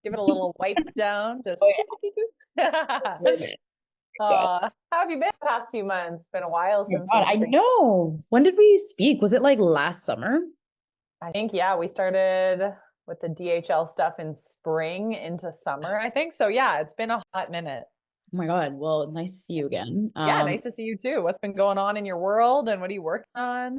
Give it a little wipe down. Just Oh yeah. God. how have you been the past few months? Been a while Oh my since God, we I know. When did we speak? Was it like last summer? I think yeah, we started with the DHL stuff in spring into summer, I think. So yeah, it's been a hot minute. Oh my God. Well, nice to see you again. Yeah, nice to see you too. What's been going on in your world and what are you working on?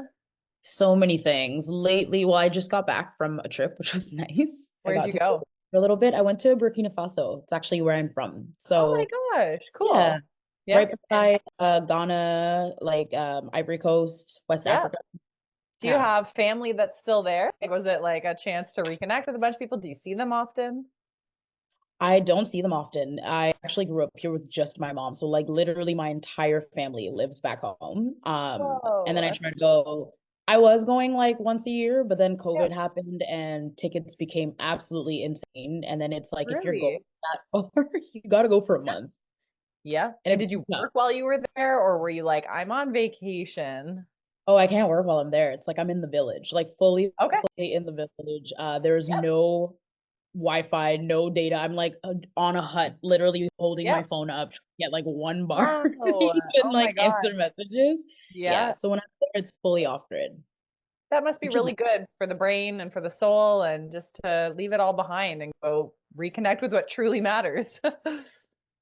So many things lately. Well, I just got back from a trip, which was nice. I Where'd got you to go go? for a little bit. I went to Burkina Faso. It's actually where I'm from. Oh my So gosh, yeah, cool. Yeah. right And beside Ghana, like Ivory Coast, West yeah, Africa. do you Yeah. have family that's still there? Like, was it like a chance to reconnect with a bunch of people? Do you see them often? I don't see them often. I actually grew up here with just my mom. So like literally my entire family lives back home. And then I Whoa. tried to go, I was going like once a year, but then Yeah, COVID happened and tickets became absolutely insane. And then it's like if you're going really? that far, you gotta go for a month. Yeah. And And it's did you tough. work while you were there, or were you like, I'm on vacation? Oh, I can't work while I'm there. It's like I'm in the village, like Okay. fully in the village. There's Yep. no Wi-Fi, no data. I'm like on a hut, literally holding my Yep. phone up to get like one bar Wow. to even Oh my like gosh. answer messages. Yeah, Yeah. so when I'm there, it's fully off grid, That must be which is really good for the brain and for the soul and just to leave it all behind and go reconnect with what truly matters.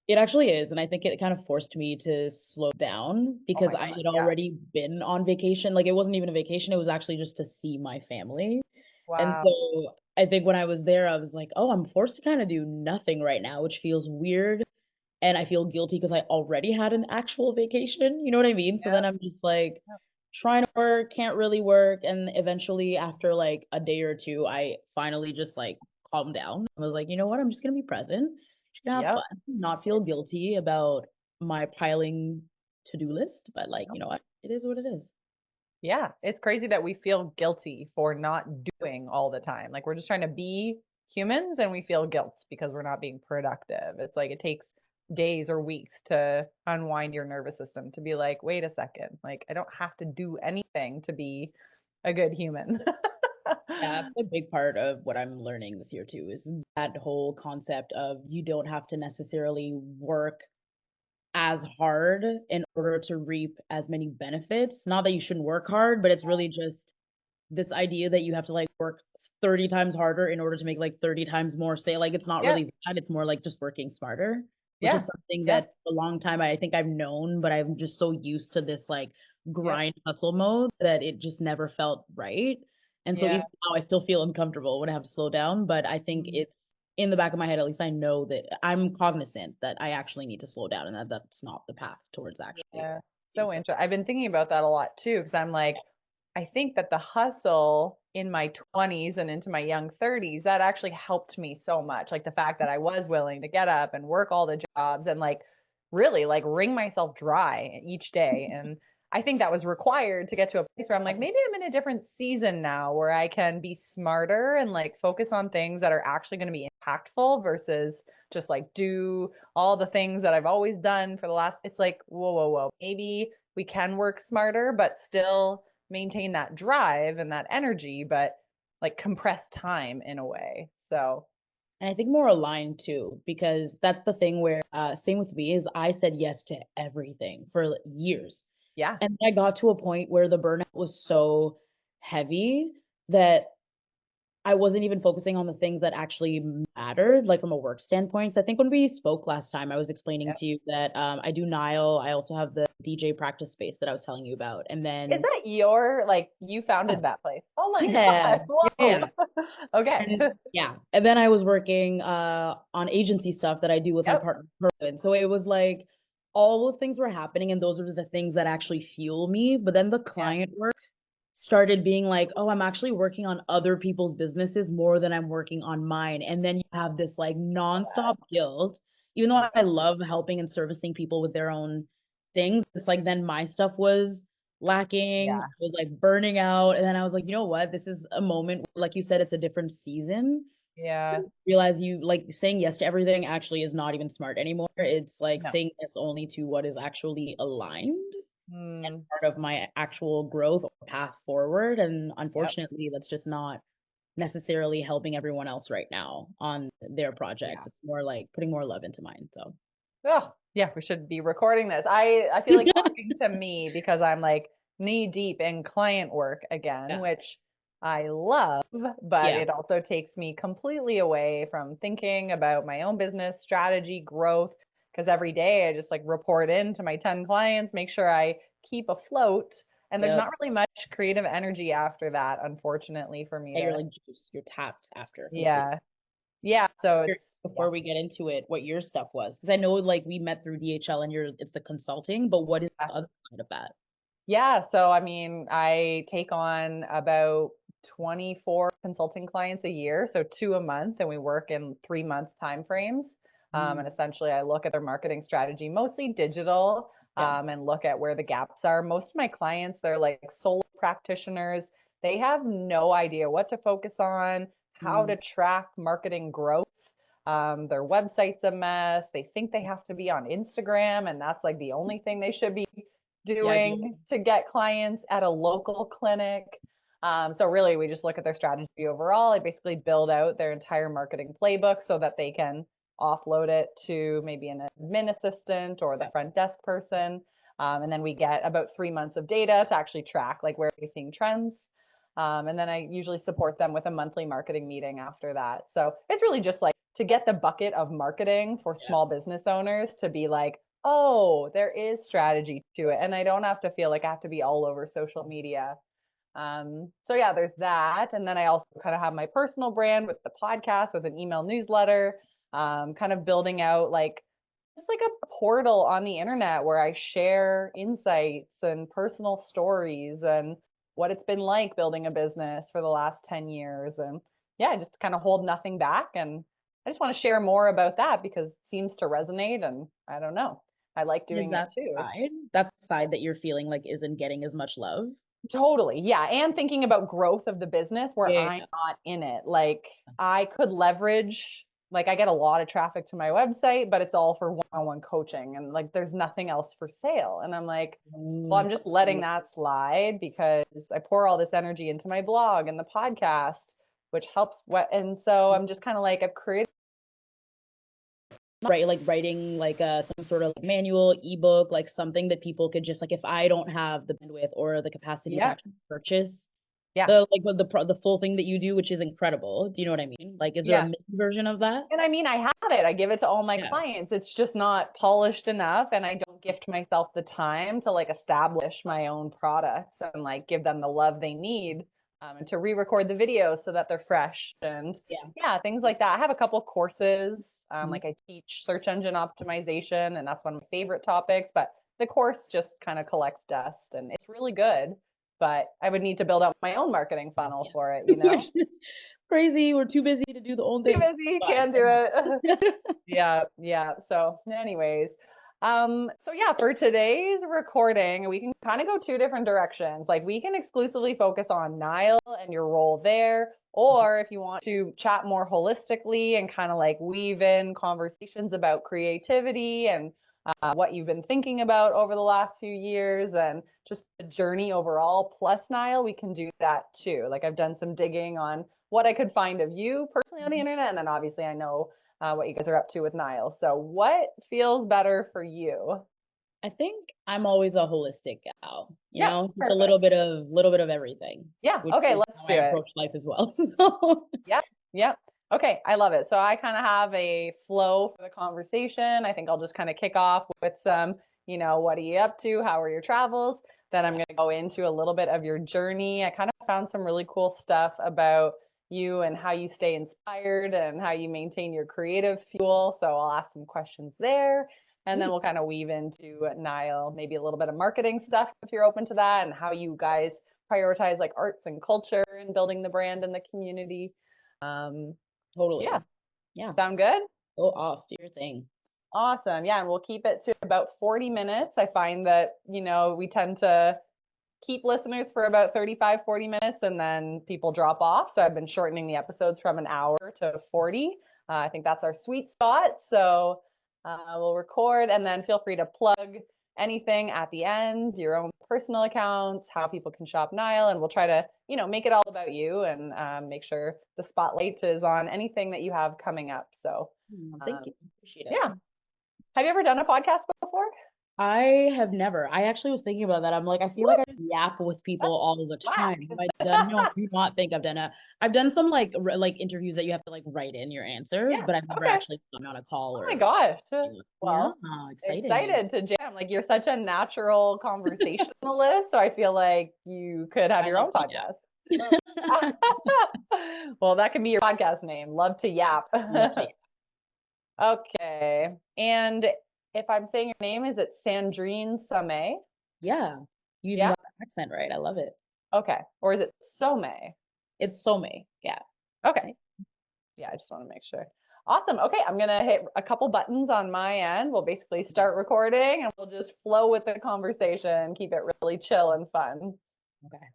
it actually is, and I think it kind of forced me to slow down Oh because my I God. had Yeah. already been on vacation. Like it wasn't even a vacation; it was actually just to see my family. And Wow. so I think when I was there, I was like, oh, I'm forced to kind of do nothing right now, which feels weird. And I feel guilty because I already had an actual vacation. You know what I mean? So Yeah. then I'm just like trying to work, can't really work. And eventually, after like a day or two, I finally just like calmed down. I was like, you know what? I'm just going to be present, just gonna have Yep. fun, not feel guilty about my piling to-do list. But like, Yep. you know what? It is what it is. Yeah. It's crazy that we feel guilty for not doing all the time. Like we're just trying to be humans and we feel guilt because we're not being productive. It's like it takes days or weeks to unwind your nervous system to be like, wait a second, like I don't have to do anything to be a good human. Yeah, that's a big part of what I'm learning this year too, is that whole concept of you don't have to necessarily work as hard in order to reap as many benefits. Not that you shouldn't work hard, but it's really just this idea that you have to like work 30 times harder in order to make like 30 times more. Say like it's not Yeah. really that, it's more like just working smarter, which is Yeah. something Yeah. that for a long time I think I've known, but I'm just so used to this like Yep. grind hustle mode that it just never felt right. And so Yeah. even now I still feel uncomfortable when I have to slow down, but I think Mm. it's in the back of my head, at least I know that I'm cognizant that I actually need to slow down and that that's not the path towards actually Yeah. being So so. interesting. I've been thinking about that a lot too, because I'm like, I think that the hustle in my 20s and into my young 30s, that actually helped me so much. Like the fact that I was willing to get up and work all the jobs and like really like wring myself dry each day. And I think that was required to get to a place where I'm like, maybe I'm in a different season now where I can be smarter and like focus on things that are actually going to be impactful versus just like do all the things that I've always done for the last, it's like, whoa, whoa, whoa. Maybe we can work smarter, but still maintain that drive and that energy, but like compressed time in a way. So, And I think more aligned too, because that's the thing where, same with me, is I said yes to everything for years. yeah. And I got to a point where the burnout was so heavy that I wasn't even focusing on the things that actually mattered, like from a work standpoint. So I think when we spoke last time, I was explaining Yeah. to you that I do Nile. I also have the DJ practice space that I was telling you about. And Is then, that your, like, you yeah, founded that place? Oh my yeah, God. Whoa. yeah. Okay. And yeah, and then I was working on agency stuff that I do with my Yep. partner. Kerwin. So it was like all those things were happening, and those are the things that actually fuel me. But then the Yeah. client work started being like, oh, I'm actually working on other people's businesses more than I'm working on mine. And then you have this like nonstop guilt, even though I love helping and servicing people with their own things. It's like then my stuff was lacking, Yeah. I was like burning out. And then I was like, you know what? This is a moment, like you said, it's a different season. Yeah. Realize you like saying yes to everything actually is not even smart anymore. It's like No. saying yes only to what is actually aligned Hmm. part of my actual growth or path forward. And Yep. unfortunately, that's just not necessarily helping everyone else right now on their projects. Yeah. It's more like putting more love into mine. So Oh, yeah, we should be recording this. I feel like talking to me because I'm like knee deep in client work again, yeah. which I love, but Yeah. it also takes me completely away from thinking about my own business strategy, growth, because every day I just like report in to my 10 clients, make sure I keep afloat, and there's Yep. not really much creative energy after that, unfortunately, for me Yeah, you're to, like juice. You're tapped after completely. yeah. Yeah, so Curious, it's yeah. before we get into it, what your stuff was, because I know like we met through DHL and it's the consulting, but what is the other side of that? Yeah, so I mean, I take on about 24 consulting clients a year, so two a month, and we work in 3 month time frames. And Mm, essentially, I look at their marketing strategy, mostly digital, yeah. and look at where the gaps are. Most of my clients, they're like solo practitioners. They have no idea what to focus on, how Mm, to track marketing growth. Their website's a mess. They think they have to be on Instagram, and that's like the only thing they should be yeah. doing to get clients at a local clinic. So really, we just look at their strategy overall. I basically build out their entire marketing playbook so that they can offload it to maybe an admin assistant or the Yeah. front desk person. And then we get about 3 months of data to actually track like where are we seeing trends. And then I usually support them with a monthly marketing meeting after that. So it's really just like to get the bucket of marketing for Yeah. small business owners to be like, oh, there is strategy to it. And I don't have to feel like I have to be all over social media. So yeah, there's that. And then I also kind of have my personal brand with the podcast, with an email newsletter, kind of building out like just like a portal on the internet where I share insights and personal stories and what it's been like building a business for the last 10 years. And yeah, I just kind of hold nothing back. And I just want to share more about that because it seems to resonate. And I don't know, I like And is doing it that the too. side? That's the side that you're feeling like isn't getting as much love? Totally. Yeah. And thinking about growth of the business where Yeah. I'm not in it. Like I could leverage, like I get a lot of traffic to my website, but it's all for one-on-one coaching and like there's nothing else for sale. And I'm like, well, Mm, I'm just letting that slide because I pour all this energy into my blog and the podcast, which helps what and so I'm just kind of like I've created. right, like writing like some sort of like manual ebook, like something that people could just like, if I don't have the bandwidth or the capacity to Yeah. actually purchase Yeah. the like the full thing that you do, which is incredible. Do you know what I mean? Like, is there a Yeah. mini version of that? And I mean, I have it. I give it to all my Yeah. clients. It's just not polished enough, and I don't gift myself the time to like establish my own products and like give them the love they need, and to re-record the videos so that they're fresh and Yeah. yeah, things like that. I have a couple courses. Mhm. Like I teach search engine optimization, and that's one of my favorite topics. But the course just kind of collects dust, and it's really good. But I would need to build out my own marketing funnel Yeah. for it, you Which know? crazy. We're too busy to do the own Too thing. busy, But can't do it. Yeah, yeah. So, anyways, so yeah, for today's recording, we can kind of go two different directions. Like we can exclusively focus on Nile and your role there, or if you want to chat more holistically and kind of like weave in conversations about creativity and what you've been thinking about over the last few years and just the journey overall plus Nile, we can do that too. Like I've done some digging on what I could find of you personally on the internet, and then obviously I know what you guys are up to with Nile. So, what feels better for you? I think I'm always a holistic gal, you Yeah, know, just a perfect. little bit of everything, Yeah, which okay, is let's how do I it. approach life as well. So Yep, yep. Okay, I love it. So, I kind of have a flow for the conversation. I think I'll just kind of kick off with some, what are you up to? How are your travels? Then I'm going to go into a little bit of your journey. I kind of found some really cool stuff about you and how you stay inspired and how you maintain your creative fuel. So I'll ask some questions there. And then sweet. we'll kind of weave into Nile, maybe a little bit of marketing stuff if you're open to that, and how you guys prioritize like arts and culture and building the brand in the community. Um, yeah, Totally. Yeah. sound good? Go off, do your thing. Awesome. Yeah, and we'll keep it to about 40 minutes. I find that, we tend to keep listeners for about 35, 40 minutes and then people drop off. So I've been shortening the episodes from an hour to 40. I think that's our sweet spot. So we'll record and then feel free to plug anything at the end, your own personal accounts, how people can shop Nile, and we'll try to, make it all about you and make sure the spotlight is on anything that you have coming up. So, Thank you. Appreciate it. yeah. Have you ever done a podcast before? I have never. I actually was thinking about that. I'm like, I feel like I yap with people all the Whack. time. Have I done? No, I do not think I've done a. I've done some like interviews that you have to like write in your answers, Yeah. but I've never Okay. actually gone on a call Oh my or. gosh. Yeah, Well, exciting. excited to jam. Like you're such a natural conversationalist, so I feel like you could have I your love own to podcast. yap. Well, that can be your podcast name. Love to yap. Love to yap. Okay. And if I'm saying your name, is it Sandrine Somé? Yeah, you even Yeah? got the accent right. I love it. Okay. Or is it Somé? It's Somé. Yeah. Okay. Yeah, I just want to make sure. Awesome. Okay, I'm gonna hit a couple buttons on my end. We'll basically start recording and we'll just flow with the conversation, keep it really chill and fun. Okay.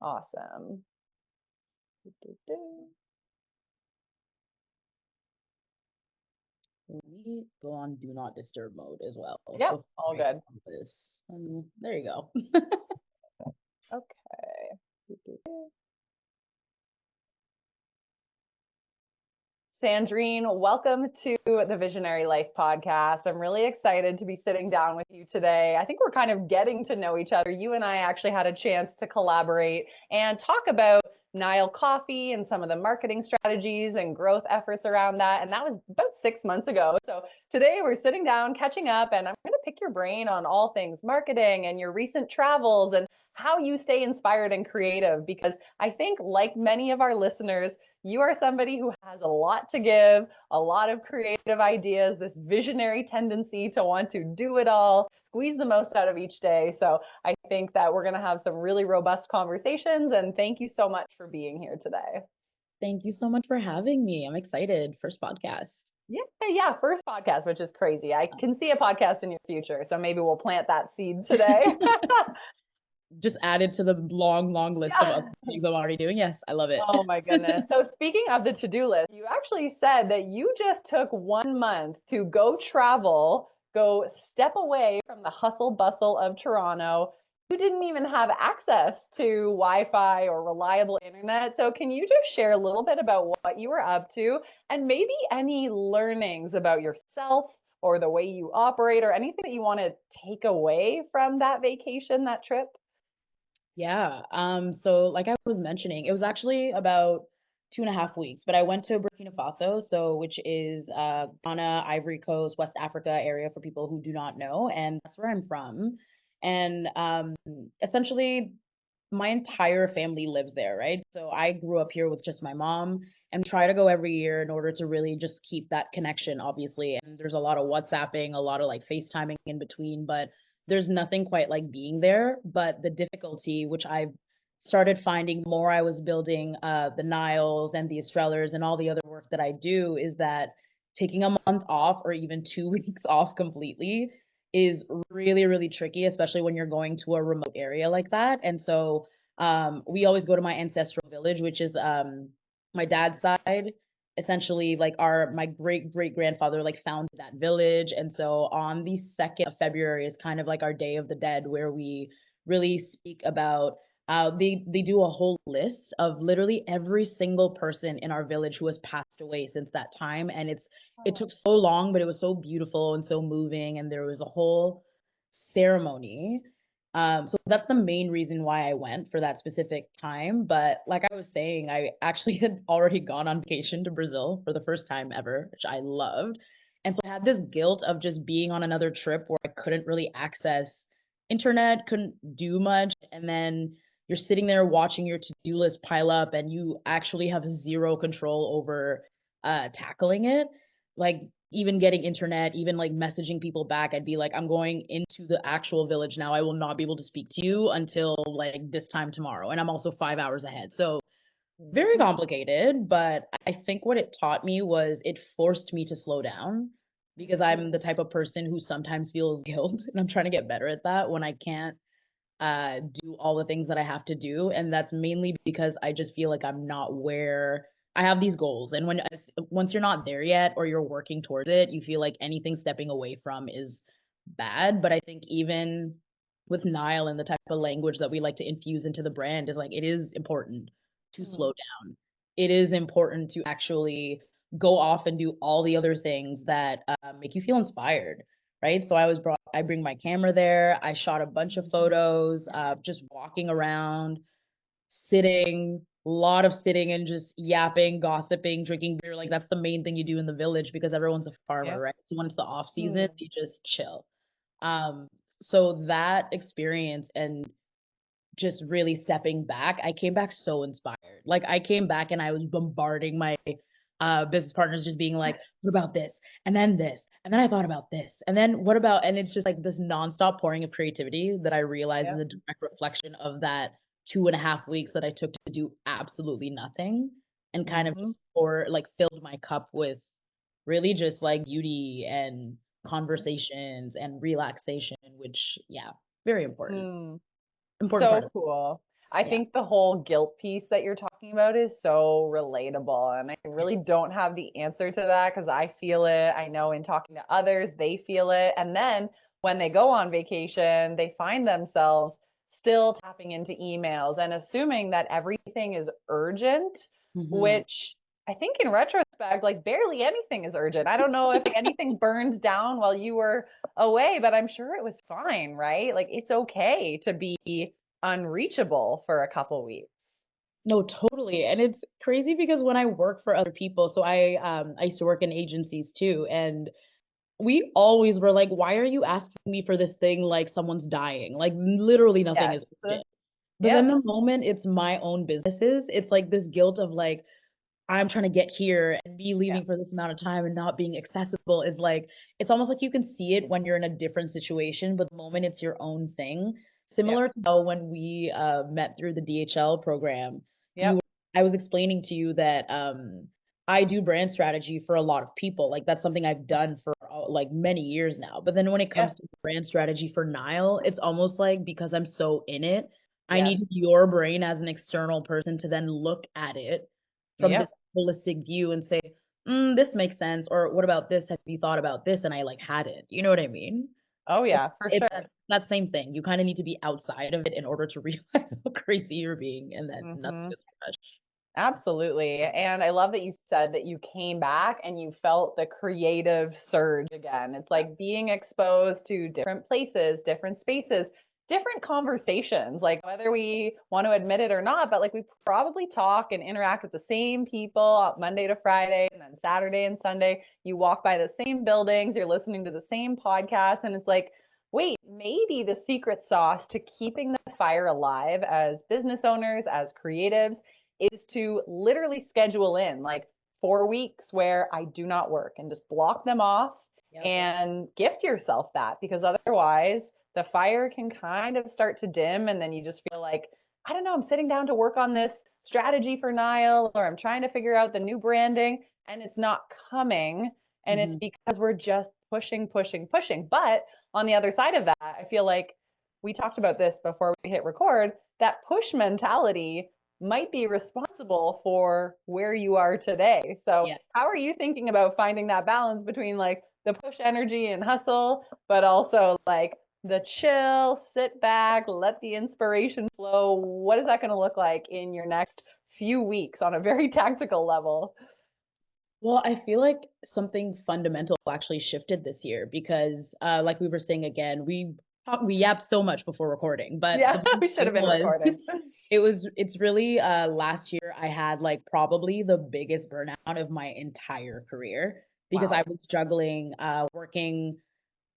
Awesome. Let me go on do not disturb mode as well Yep, before all I good. do this. There you go. Okay. Sandrine, welcome to the Visionary Life podcast. I'm really excited to be sitting down with you today. I think we're kind of getting to know each other. You and I actually had a chance to collaborate and talk about Nile Coffee and some of the marketing strategies and growth efforts around that. And that was about 6 months ago. So today we're sitting down, catching up, and I'm going to pick your brain on all things marketing and your recent travels and how you stay inspired and creative. Because I think, like many of our listeners, you are somebody who has a lot to give, a lot of creative ideas, this visionary tendency to want to do it all, squeeze the most out of each day. So I think that we're going to have some really robust conversations. And thank you so much for being here today. Thank you so much for having me. I'm excited. First podcast. Yeah, first podcast, which is crazy. I can see a podcast in your future. So maybe we'll plant that seed today. Just added to the long, long list of Yeah. other things I'm already doing. Yes, I love it. Oh my goodness. So speaking of the to-do list, you actually said that you just took 1 month to go travel, go step away from the hustle bustle of Toronto. You didn't even have access to Wi-Fi or reliable internet. So can you just share a little bit about what you were up to and maybe any learnings about yourself or the way you operate or anything that you want to take away from that vacation, that trip? Yeah. So like I was mentioning, it was actually about 2.5 weeks, but I went to Burkina Faso, so which is Ghana, Ivory Coast, West Africa area for people who do not know, and that's where I'm from. And essentially my entire family lives there, right? So I grew up here with just my mom and try to go every year in order to really just keep that connection, obviously. And there's a lot of WhatsApping, a lot of like FaceTiming in between, but there's nothing quite like being there. But the difficulty, which I've started finding the more I was building the Niles and the Estrellers and all the other work that I do, is that taking a month off or even 2 weeks off completely is really, really tricky, especially when you're going to a remote area like that. And so we always go to my ancestral village, which is my dad's side. Essentially, like our my great great grandfather like founded that village, and so on the 2nd of February is kind of like our Day of the Dead, where we really speak about. They do a whole list of literally every single person in our village who has passed away since that time, and it took so long, but it was so beautiful and so moving, and there was a whole ceremony. So that's the main reason why I went for that specific time. But like I was saying, I actually had already gone on vacation to Brazil for the first time ever, which I loved. And so I had this guilt of just being on another trip where I couldn't really access internet, couldn't do much. And then you're sitting there watching your to-do list pile up and you actually have zero control over tackling it. Like even getting internet, even like messaging people back, I'd be like, I'm going into the actual village now. I will not be able to speak to you until like this time tomorrow. And I'm also 5 hours ahead. So very complicated, but I think what it taught me was it forced me to slow down because I'm the type of person who sometimes feels guilt and I'm trying to get better at that when I can't do all the things that I have to do. And that's mainly because I just feel like I'm not where I have these goals. And once you're not there yet or you're working towards it, you feel like anything stepping away from is bad, but I think even with Nile and the type of language that we like to infuse into the brand is like it is important to Mm. slow down. It is important to actually go off and do all the other things that make you feel inspired, right? So I bring my camera there. I shot a bunch of photos, just walking around, sitting, a lot of sitting and just yapping, gossiping, drinking beer. Like that's the main thing you do in the village because everyone's a farmer, Yeah. right? So when it's the off season, Mm. you just chill. Um, so that experience and just really stepping back, I came back so inspired. Like I came back and I was bombarding my business partners, just being like, what about this? And then this. And then I thought about this. And then what about, and it's just like this nonstop pouring of creativity that I realized is Yeah. a direct reflection of that 2.5 weeks that I took to do absolutely nothing and kind of Hmm. just filled my cup with really just like beauty and conversations and relaxation, which, yeah, very important. Mm. Important part So of cool. I yeah. think the whole guilt piece that you're talking about is so relatable. And I really don't have the answer to that because I feel it. I know in talking to others, they feel it. And then when they go on vacation, they find themselves still tapping into emails and assuming that everything is urgent, Mhm. which I think in retrospect, like barely anything is urgent. I don't know if anything burned down while you were away, but I'm sure it was fine, right? Like it's okay to be unreachable for a couple weeks. No, totally, and it's crazy because when I work for other people so I used to work in agencies too, and we always were like, "Why are you asking me for this thing like someone's dying?" Like, literally nothing is Yes. urgent. But then Yep. the moment it's my own businesses, it's like this guilt of like, I'm trying to get here and be Yeah. leaving for this amount of time and not being accessible is like it's almost like you can see it when you're in a different situation, but the moment it's your own thing, Yep. similar to how when we met through the DHL program, you Yep. were, I was explaining to you that I do brand strategy for a lot of people. Like that's something I've done for like many years now. But then when it Yeah. comes to brand strategy for Nile, it's almost like because I'm so in it, I Yes. need your brain as an external person to then look at it from this Yep. holistic view and say, this makes sense, or what about this? Have you thought about this? And I like had it. You know what I mean? Oh So yeah, for it's sure. that same thing. You kind of need to be outside of it in order to realize how crazy you're being and that nothing Hmm. is a rush. Absolutely. And I love that you said that you came back and you felt the creative surge again. It's like being exposed to different places, different spaces, different conversations, like whether we want to admit it or not, but like we probably talk and interact with the same people Monday to Friday and then Saturday and Sunday. You walk by the same buildings, you're listening to the same podcast, and it's like, wait, maybe the secret sauce to keeping the fire alive as business owners, as creatives is to literally schedule in like 4 weeks where I do not work and just block them off Yep. and gift yourself that because otherwise the fire can kind of start to dim and then you just feel like, I don't know, I'm sitting down to work on this strategy for Nile or I'm trying to figure out the new branding and it's not coming. And it's Hmm. because we're just pushing, pushing, pushing. But on the other side of that, I feel like we talked about this before we hit record that push mentality might be responsible for where you are today. So, Yeah. how are you thinking about finding that balance between like the push energy and hustle, but also like the chill, sit back, let the inspiration flow? What is that going to look like in your next few weeks on a very tactical level? Well, I feel like something fundamental actually shifted this year because, like we were saying again, we yapped so much before recording, but the Yeah, big we should thing have been was recording. it's really last year I had like probably the biggest burnout of my entire career because I Wow. was juggling working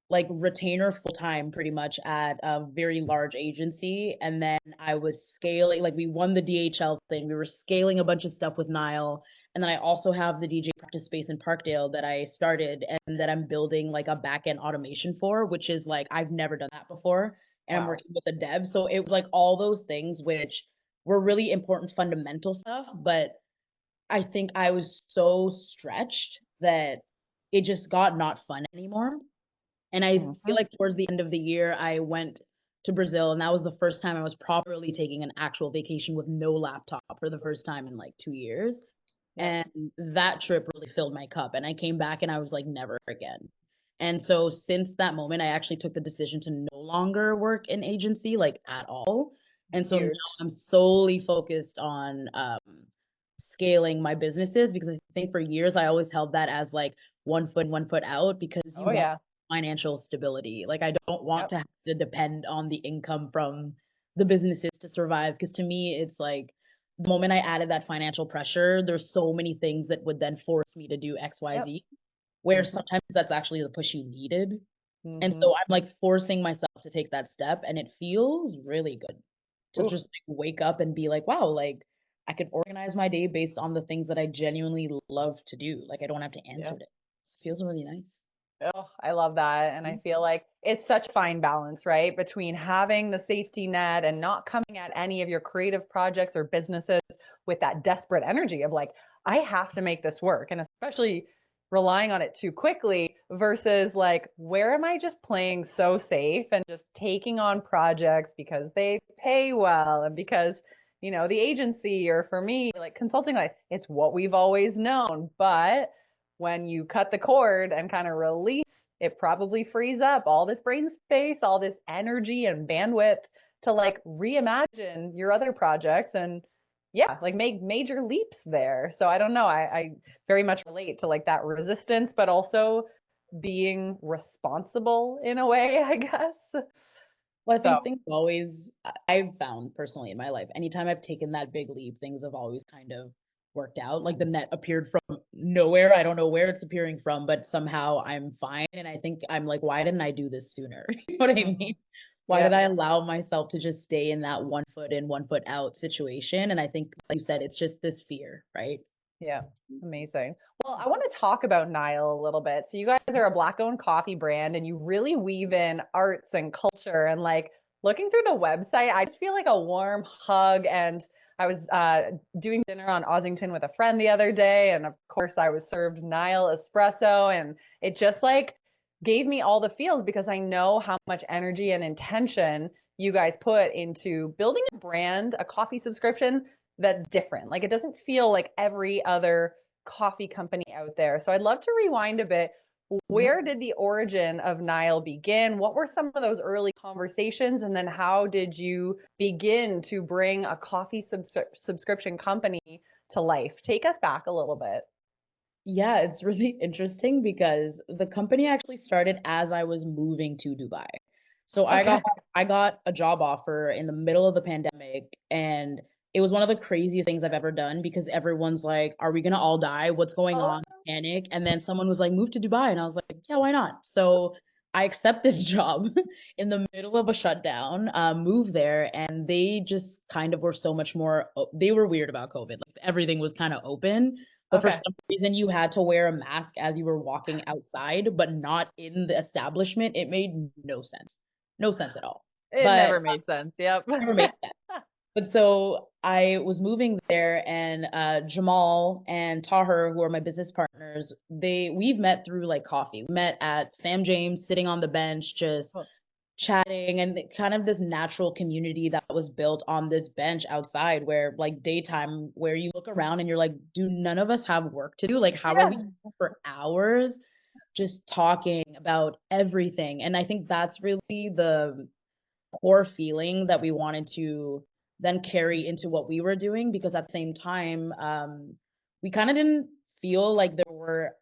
like retainer full time pretty much at a very large agency. And then I was scaling, like we won the DHL thing. We were scaling a bunch of stuff with Nile. And then I also have the DJ practice space in Parkdale that I started and that I'm building like a back end automation for, which is like I've never done that before. And I'm Wow. working with a dev. So it was like all those things which were really important fundamental stuff. But I think I was so stretched that it just got not fun anymore. And I feel Hmm. like towards the end of the year, I went to Brazil, and that was the first time I was properly taking an actual vacation with no laptop for the first time in like 2 years. Yep. And that trip really filled my cup. And I came back and I was like, never again. And so since that moment, I actually took the decision to no longer work in agency, like at all. And so now Huge. I'm solely focused on scaling my businesses, because I think for years I always held that as like one foot in, one foot out, because you Oh want yeah. financial stability. Like I don't want Yep. to have to depend on the income from the businesses to survive. Because to me, it's like the moment I added that financial pressure, there's so many things that would then force me to do X, Y, Yep. Z, where Hmm. sometimes that's actually the push you needed. And Hmm. so I'm like forcing myself to take that step, and it feels really good to Ooh. just like wake up and be like, wow, like I can organize my day based on the things that I genuinely love to do. Like I don't have to answer Yeah. to it. It feels really nice. Oh, I love that. And I feel like it's such fine balance, right? Between having the safety net and not coming at any of your creative projects or businesses with that desperate energy of like, I have to make this work. And especially relying on it too quickly versus like, where am I just playing so safe and just taking on projects because they pay well and because, the agency or for me, like consulting, like it's what we've always known. But when you cut the cord and kind of release, it probably frees up all this brain space, all this energy and bandwidth to like reimagine your other projects and yeah, like make major leaps there. So I don't know. I very much relate to like that resistance, but also being responsible in a way, I guess. Well, I So think always, I've found personally in my life, anytime I've taken that big leap, things have always kind of worked out. Like the net appeared from nowhere. I don't know where it's appearing from, but somehow I'm fine. And I think I'm like, why didn't I do this sooner? You know what I mhm. mean? Why Yeah. did I allow myself to just stay in that one foot in, one foot out situation? And I think, like you said, it's just this fear, right? Yeah, amazing. Well, I want to talk about Nile a little bit. So you guys are a black-owned coffee brand and you really weave in arts and culture and like looking through the website, I just feel like a warm hug and I was doing dinner on Ossington with a friend the other day and of course I was served Nile espresso and it just like gave me all the feels because I know how much energy and intention you guys put into building a brand, a coffee subscription that's different. Like it doesn't feel like every other coffee company out there. So I'd love to rewind a bit. Mhm. Where did the origin of Nile begin? What were some of those early conversations? And then how did you begin to bring a coffee subscription company to life? Take us back a little bit. Yeah, it's really interesting because the company actually started as I was moving to Dubai. So Okay. I got a job offer in the middle of the pandemic, and it was one of the craziest things I've ever done, because everyone's like, "Are we gonna all die? What's going Oh, on?" Panic. And then someone was like, "Move to Dubai." And I was like, "Yeah, why not?" So I accept this job in the middle of a shutdown, move there, and they just kind of were so much more, they were weird about COVID. Like everything was kind of open. But for okay. some reason, you had to wear a mask as you were walking outside, but not in the establishment. It made no sense. No sense at all. It But never made sense. Yep. never made sense. But so I was moving there, and Jamal and Tahir, who are my business partners, we've met through like coffee. We met at Sam James, sitting on the bench, just chatting, and kind of this natural community that was built on this bench outside, where like daytime, where you look around and you're like, do none of us have work to do? Like how are we Yeah. here for hours just talking about everything? And I think that's really the core feeling that we wanted to then carry into what we were doing, because at the same time, we kind of didn't feel like there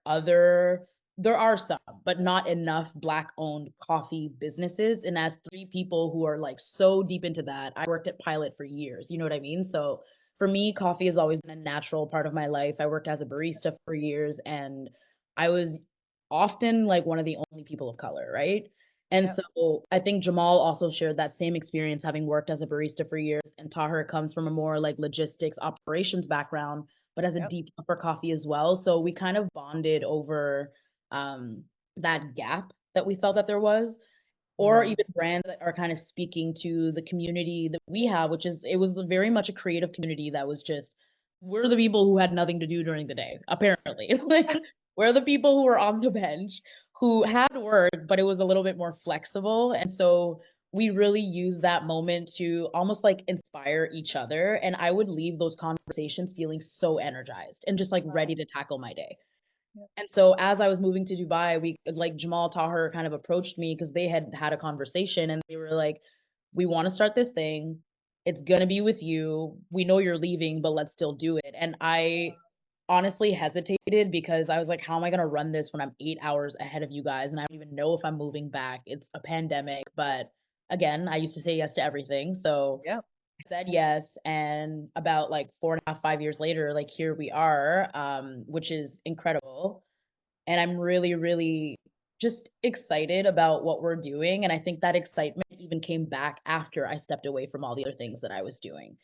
are some, but not enough Black owned coffee businesses. And as three people who are like so deep into that, I worked at Pilot for years, you know what I mean? So for me, coffee has always been a natural part of my life. I worked as a barista for years, and I was often like one of the only people of color, right? And Yep. so I think Jamal also shared that same experience, having worked as a barista for years. And Tahir comes from a more like logistics operations background, but has a Yep. deep love for coffee as well. So we kind of bonded over um, that gap that we felt that there was, or Mm. even brands that are kind of speaking to the community that we have, which is, it was very much a creative community that was just, we're the people who had nothing to do during the day, apparently. Like, we're the people who were on the bench who had work, but it was a little bit more flexible. And so we really used that moment to almost like inspire each other. And I would leave those conversations feeling so energized and just like ready Wow. to tackle my day. Yep. And so as I was moving to Dubai, we like Jamal Taher kind of approached me because they had had a conversation and they were like, we want to start this thing. It's going to be with you. We know you're leaving, but let's still do it. And I honestly hesitated because I was like, how am I going to run this when I'm 8 hours ahead of you guys? And I don't even know if I'm moving back. It's a pandemic. But again, I used to say yes to everything. So Yep. I said yes. And about like 4.5, 5 years later, like here we are, which is incredible. And I'm really, really just excited about what we're doing. And I think that excitement even came back after I stepped away from all the other things that I was doing.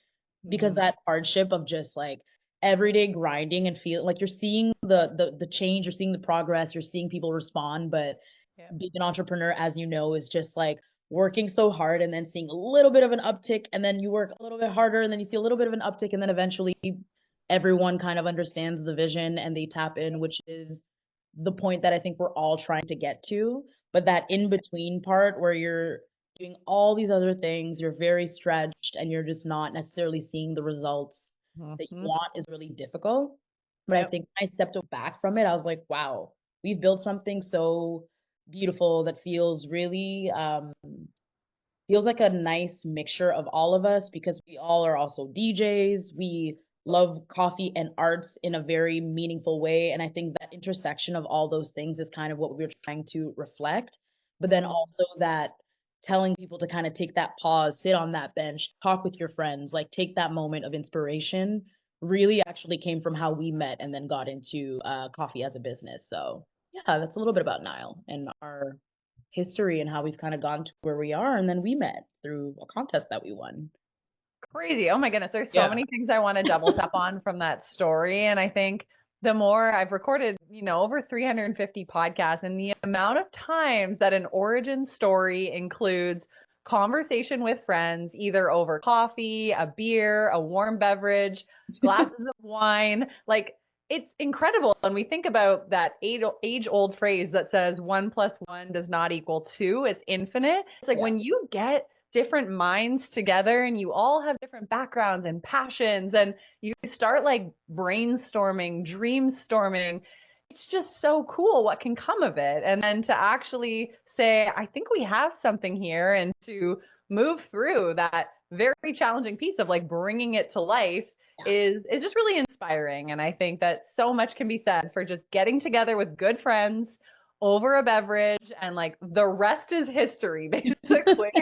Because Mm-hmm. that hardship of just like everyday grinding and feel like you're seeing the change, you're seeing the progress, you're seeing people respond, but Yep. being an entrepreneur, as you know, is just like working so hard and then seeing a little bit of an uptick, and then you work a little bit harder and then you see a little bit of an uptick, and then eventually everyone kind of understands the vision and they tap in, which is the point that I think we're all trying to get to. But that in between part where you're doing all these other things, you're very stretched and you're just not necessarily seeing the results that you Mm-hmm. want is really difficult. But I Yep. think when I stepped back from it, I was like, wow, we've built something so beautiful that feels really feels like a nice mixture of all of us because we all are also DJs. We love coffee and arts in a very meaningful way. And I think that intersection of all those things is kind of what we're trying to reflect. But then Mm-hmm. also that telling people to kind of take that pause, sit on that bench, talk with your friends, like take that moment of inspiration really actually came from how we met and then got into coffee as a business. So, yeah, that's a little bit about Nile and our history and how we've kind of gone to where we are. And then we met through a contest that we won. Crazy. Oh my goodness. There's so Yeah. many things I want to double tap on from that story. And I think the more I've recorded, over 350 podcasts, and the amount of times that an origin story includes conversation with friends, either over coffee, a beer, a warm beverage, glasses of wine, like it's incredible. And we think about that age old phrase that says 1 plus 1 does not equal 2, it's infinite. It's like Yeah. when you get different minds together and you all have different backgrounds and passions and you start like brainstorming, dream storming, it's just so cool what can come of it. And then to actually say, I think we have something here, and to move through that very challenging piece of like bringing it to life Yeah. is just really inspiring. And I think that so much can be said for just getting together with good friends over a beverage, and like the rest is history basically.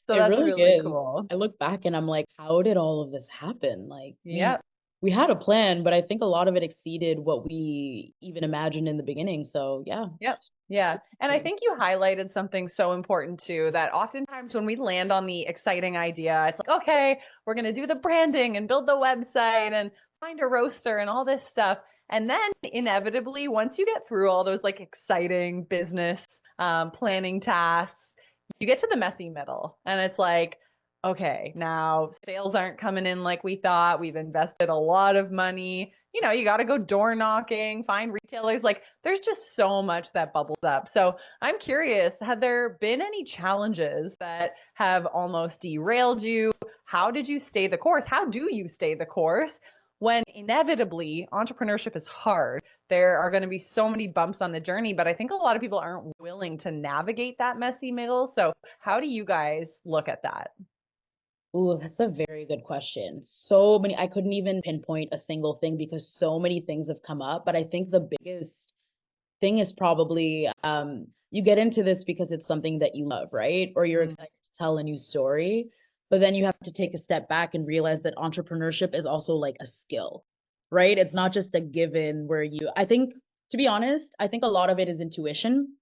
So It that's really really is. cool. I look back and I'm like, how did all of this happen? Like we Yep. we had a plan, but I think a lot of it exceeded what we even imagined in the beginning. So yeah. Yep. Yeah. And I think you highlighted something so important too, that oftentimes when we land on the exciting idea, it's like, okay, we're going to do the branding and build the website and find a roaster and all this stuff. And then inevitably, once you get through all those like exciting business planning tasks, you get to the messy middle. And it's like, okay, now sales aren't coming in like we thought. We've invested a lot of money. You got to go door knocking, find retailers. Like there's just so much that bubbles up. So I'm curious, have there been any challenges that have almost derailed you? How did you stay the course? How do you stay the course when inevitably entrepreneurship is hard? There are going to be so many bumps on the journey, but I think a lot of people aren't willing to navigate that messy middle. So how do you guys look at that? Ooh, that's a very good question. So many, I couldn't even pinpoint a single thing because so many things have come up. But I think the biggest thing is probably you get into this because it's something that you love, right? Or you're Mm, excited to tell a new story. But then you have to take a step back and realize that entrepreneurship is also like a skill, right? It's not just a given where I think, to be honest, I think a lot of it is intuition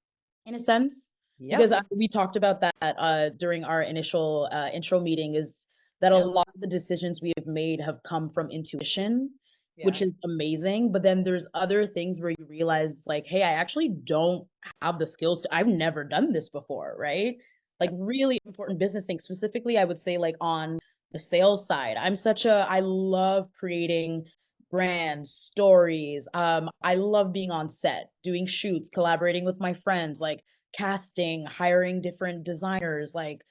in a sense. Because yep. we talked about that during our initial intro meeting, is that a Yep. lot of the decisions we have made have come from intuition, Yeah. which is amazing. But then there's other things where you realize, like, hey, I actually don't have the skills I've never done this before, right? Like, really important business things. Specifically, I would say, like, on the sales side, I love creating brands, stories. I love being on set, doing shoots, collaborating with my friends, like casting, hiring different designers, like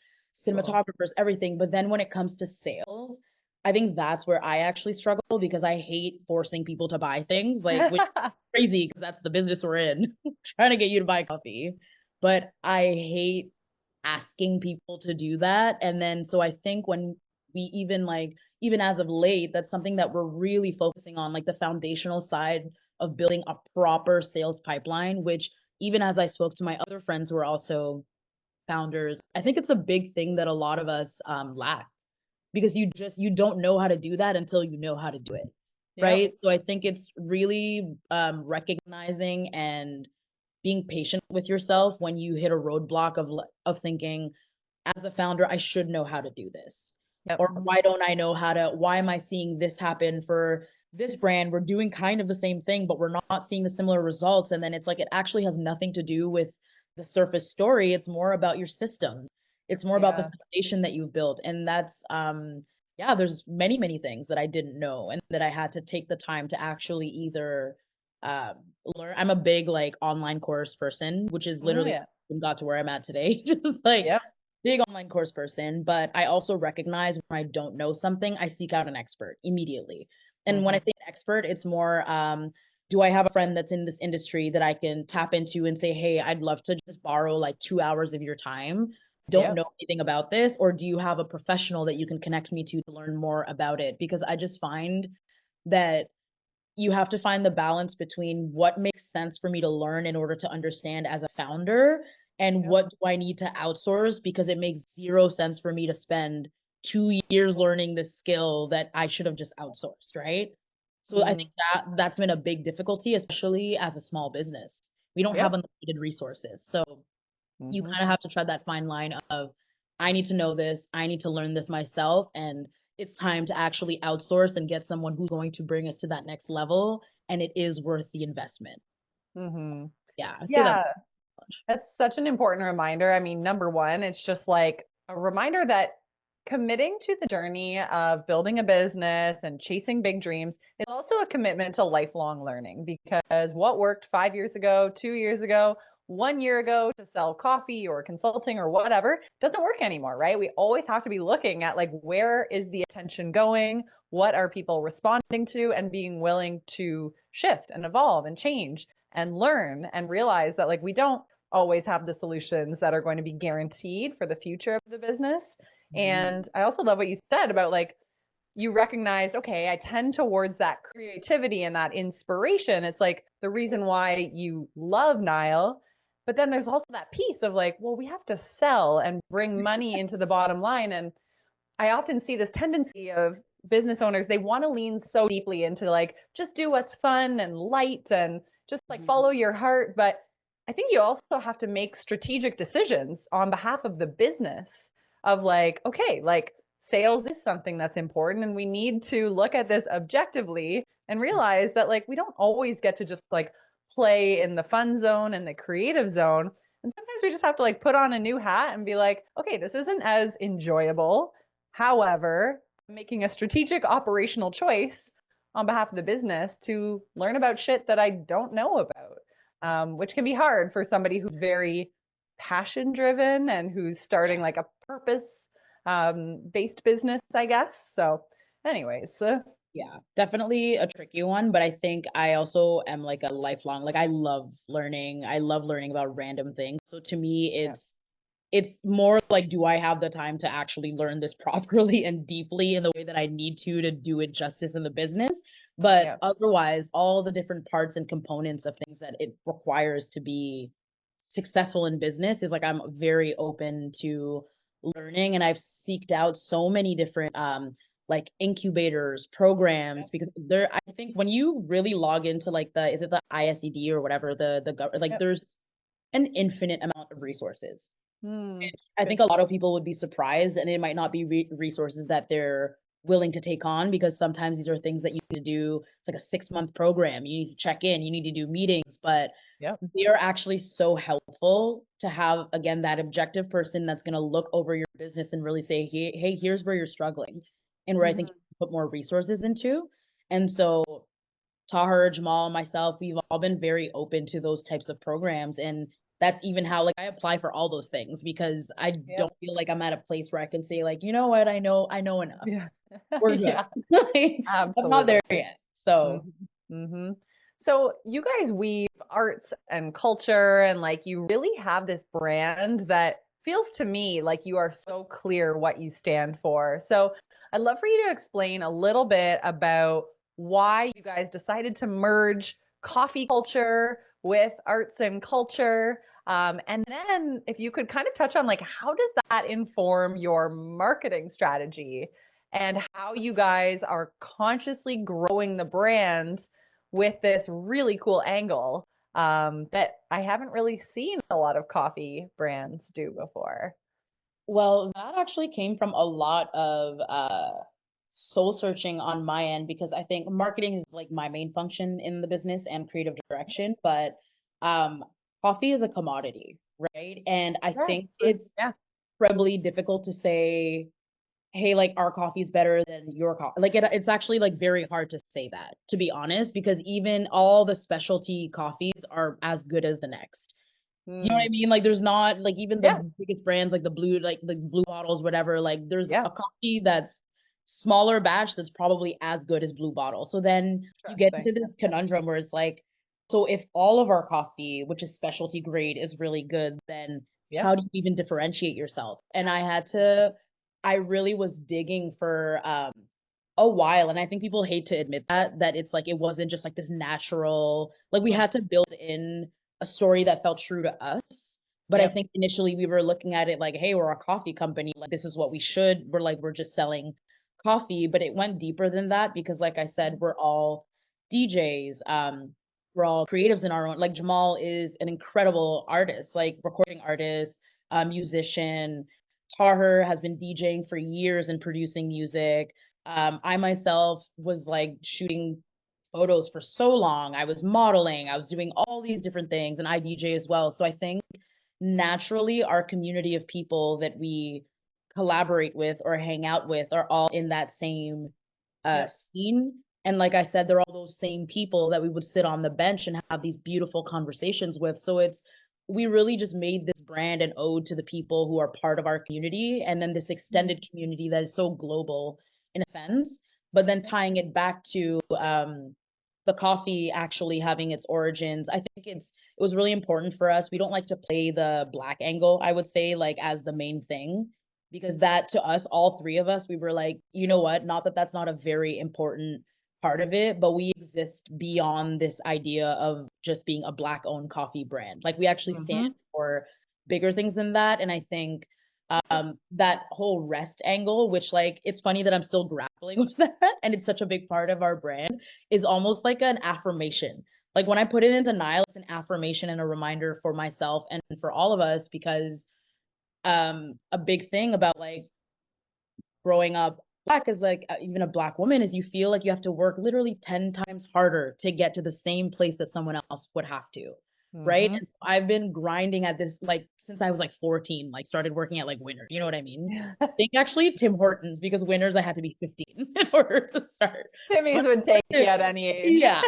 Cool. cinematographers, everything. But then when it comes to sales, I think that's where I actually struggle because I hate forcing people to buy things, like, which is crazy because that's the business we're in, trying to get you to buy coffee. But I hate asking people to do that. And then so I think when we even like, even as of late, that's something that we're really focusing on, like the foundational side of building a proper sales pipeline, which even as I spoke to my other friends who are also founders, I think it's a big thing that a lot of us lack because you don't know how to do that until you know how to do it, Yep. right? So I think it's really recognizing and being patient with yourself when you hit a roadblock of thinking, as a founder, I should know how to do this, Yep. or why don't I know how to, why am I seeing this happen for this brand? We're doing kind of the same thing, but we're not seeing the similar results. And then it's like it actually has nothing to do with the surface story. It's more about your systems. It's more about the Yeah. foundation that you've built. And that's yeah, there's many things that I didn't know and that I had to take the time to actually either um learn. I'm a big like online course person, which is Oh literally yeah. got to where I'm at today. Just like Yep. big online course person, but I also recognize when I don't know something, I seek out an expert immediately. And when I Hmm. say an expert, it's more do I have a friend that's in this industry that I can tap into and say, hey, I'd love to just borrow like 2 hours of your time. Don't Yep. know anything about this, or do you have a professional that you can connect me to learn more about it? Because I just find that you have to find the balance between what makes sense for me to learn in order to understand as a founder and Yep. what do I need to outsource because it makes zero sense for me to spend 2 years learning this skill that I should have just outsourced, right? So I think Mm. that that's been a big difficulty, especially as a small business. We don't have Yep. unlimited resources. So you Hmm. kind of have to tread that fine line of I need to know this, I need to learn this myself, and it's time to actually outsource and get someone who's going to bring us to that next level, and it is worth the investment. Hmm. Yeah, I'd say that Yeah. much. That's such an important reminder. I mean, number one, it's just like a reminder that committing to the journey of building a business and chasing big dreams is also a commitment to lifelong learning because what worked 5 years ago, 2 years ago, 1 year ago to sell coffee or consulting or whatever doesn't work anymore, right? We always have to be looking at like where is the attention going? What are people responding to? And being willing to shift and evolve and change and learn and realize that like we don't always have the solutions that are going to be guaranteed for the future of the business. Mhm. And I also love what you said about like you recognize, okay, I tend towards that creativity and that inspiration. It's like the reason why you love Nile. But then there's also that piece of like, well, we have to sell and bring money into the bottom line. And I often see this tendency of business owners, they want to lean so deeply into like, just do what's fun and light and just like Mhm. follow your heart. But I think you also have to make strategic decisions on behalf of the business of like, okay, like sales is something that's important and we need to look at this objectively and realize that like we don't always get to just like play in the fun zone and the creative zone. And sometimes we just have to like put on a new hat and be like, okay, this isn't as enjoyable. However, making a strategic operational choice on behalf of the business to learn about shit that I don't know about, which can be hard for somebody who's very passion driven and who's starting like a purpose based business, I guess. So, anyways, Yeah, definitely a tricky one, but I think I also am like a lifelong, like I love learning. I love learning about random things. So to me, yeah, it's more like, do I have the time to actually learn this properly and deeply in the way that I need to do it justice in the business? But yeah, otherwise, all the different parts and components of things that it requires to be successful in business is like I'm very open to learning, and I've seeked out so many different like incubators, yeah, programs, because there I think when you really log into like the is it the ISED or whatever like yep. there's an infinite amount of resources. Hmm. I Good. think a lot of people would be surprised, and it might not be resources that they're willing to take on because sometimes these are things that you need to do. It's like a 6 month program. You need to check in, you need to do meetings, but Yep. they are actually so helpful to have, again, that objective person that's going to look over your business and really say, hey, here's where you're struggling and where I think you Hmm. can put more resources into. And so Tahir, Jamal, myself, we've all been very open to those types of programs. And that's even how like I apply for all those things because I Yep. don't feel like I'm at a place where I can say like, you know what, I know enough. Yeah. we're good. Yeah, Like, I'm not there absolutely. yet. So Mhm, mhm. So you guys weave arts and culture, and like you really have this brand that feels to me like you are so clear what you stand for. So I'd love for you to explain a little bit about why you guys decided to merge coffee culture with arts and culture. And then if you could kind of touch on like how does that inform your marketing strategy and how you guys are consciously growing the brand with this really cool angle that I haven't really seen a lot of coffee brands do before. well, that actually came from a lot of soul searching on my end because I think marketing is like my main function in the business and creative direction, but um, coffee is a commodity, right? And I think Yes. it's Yeah. incredibly difficult to say, hey, like our coffee is better than your coffee. Like it's actually like very hard to say that, to be honest, because even all the specialty coffees are as good as the next. You know what I Mm. mean? Like there's not like even Yeah. the biggest brands like the blue bottles, whatever, like there's Yeah. a coffee that's smaller batch that's probably as good as blue bottle. So then you get Interesting. into this conundrum where it's like, so if all of our coffee, which is specialty grade, is really good, then Yeah. how do you even differentiate yourself? And I really was digging for a while, and I think people hate to admit that it's like it wasn't just like this natural, like we Mm. had to build in a story that felt true to us. But I Yep. think initially we were looking at it like, hey, we're a coffee company. Like, this is what we should. We're just selling coffee. But it went deeper than that because, like I said, we're all DJs. We're all creatives in our own. Like, Jamal is an incredible artist, like, recording artist, musician. Tahir has been DJing for years and producing music. I myself was like shooting photos for so long. I was modeling, I was doing all these different things, and I DJ as well. So I think naturally our community of people that we collaborate with or hang out with are all in that same Yep. scene. And like I said, they're all those same people that we would sit on the bench and have these beautiful conversations with. So we really just made this brand an ode to the people who are part of our community and then this Mm. extended community that is so global in a sense, but then Yep. tying it back to the coffee actually having its origins. I think it was really important for us. We don't like to play the black angle, I would say, like as the main thing, because that to us, all three of us, we were like, you know what? Not that that's not a very important part of it, but we exist beyond this idea of just being a black owned coffee brand. Like we actually stand Mm-hmm. for bigger things than that. And I think that whole rest angle, which like it's funny that I'm still grappling with that and it's such a big part of our brand, is almost like an affirmation. Like when I put it into Nile, it's an affirmation and a reminder for myself and for all of us because a big thing about like growing up black is like even a black woman is you feel like you have to work literally 10 times harder to get to the same place that someone else would have to, right? Mm-hmm. And so I've been grinding at this like since I was like 14, like started working at like Winners, you know what I mean? I think actually Tim Hortons because Winners I had to be 15 in order to start. Timmy's But would take you at any age. yeah,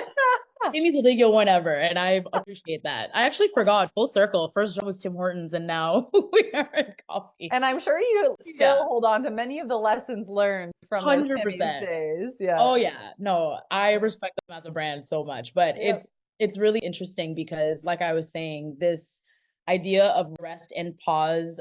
Amy's will take you whenever, and I appreciate that. I actually forgot full circle. First job was Tim Hortons, and now we are in coffee. And I'm sure you still Yeah, hold on to many of the lessons learned from those Timmy's 100%. days. Yeah. Oh yeah, no, I respect them as a brand so much, but Yep. it's really interesting because, like I was saying, this idea of rest and pause,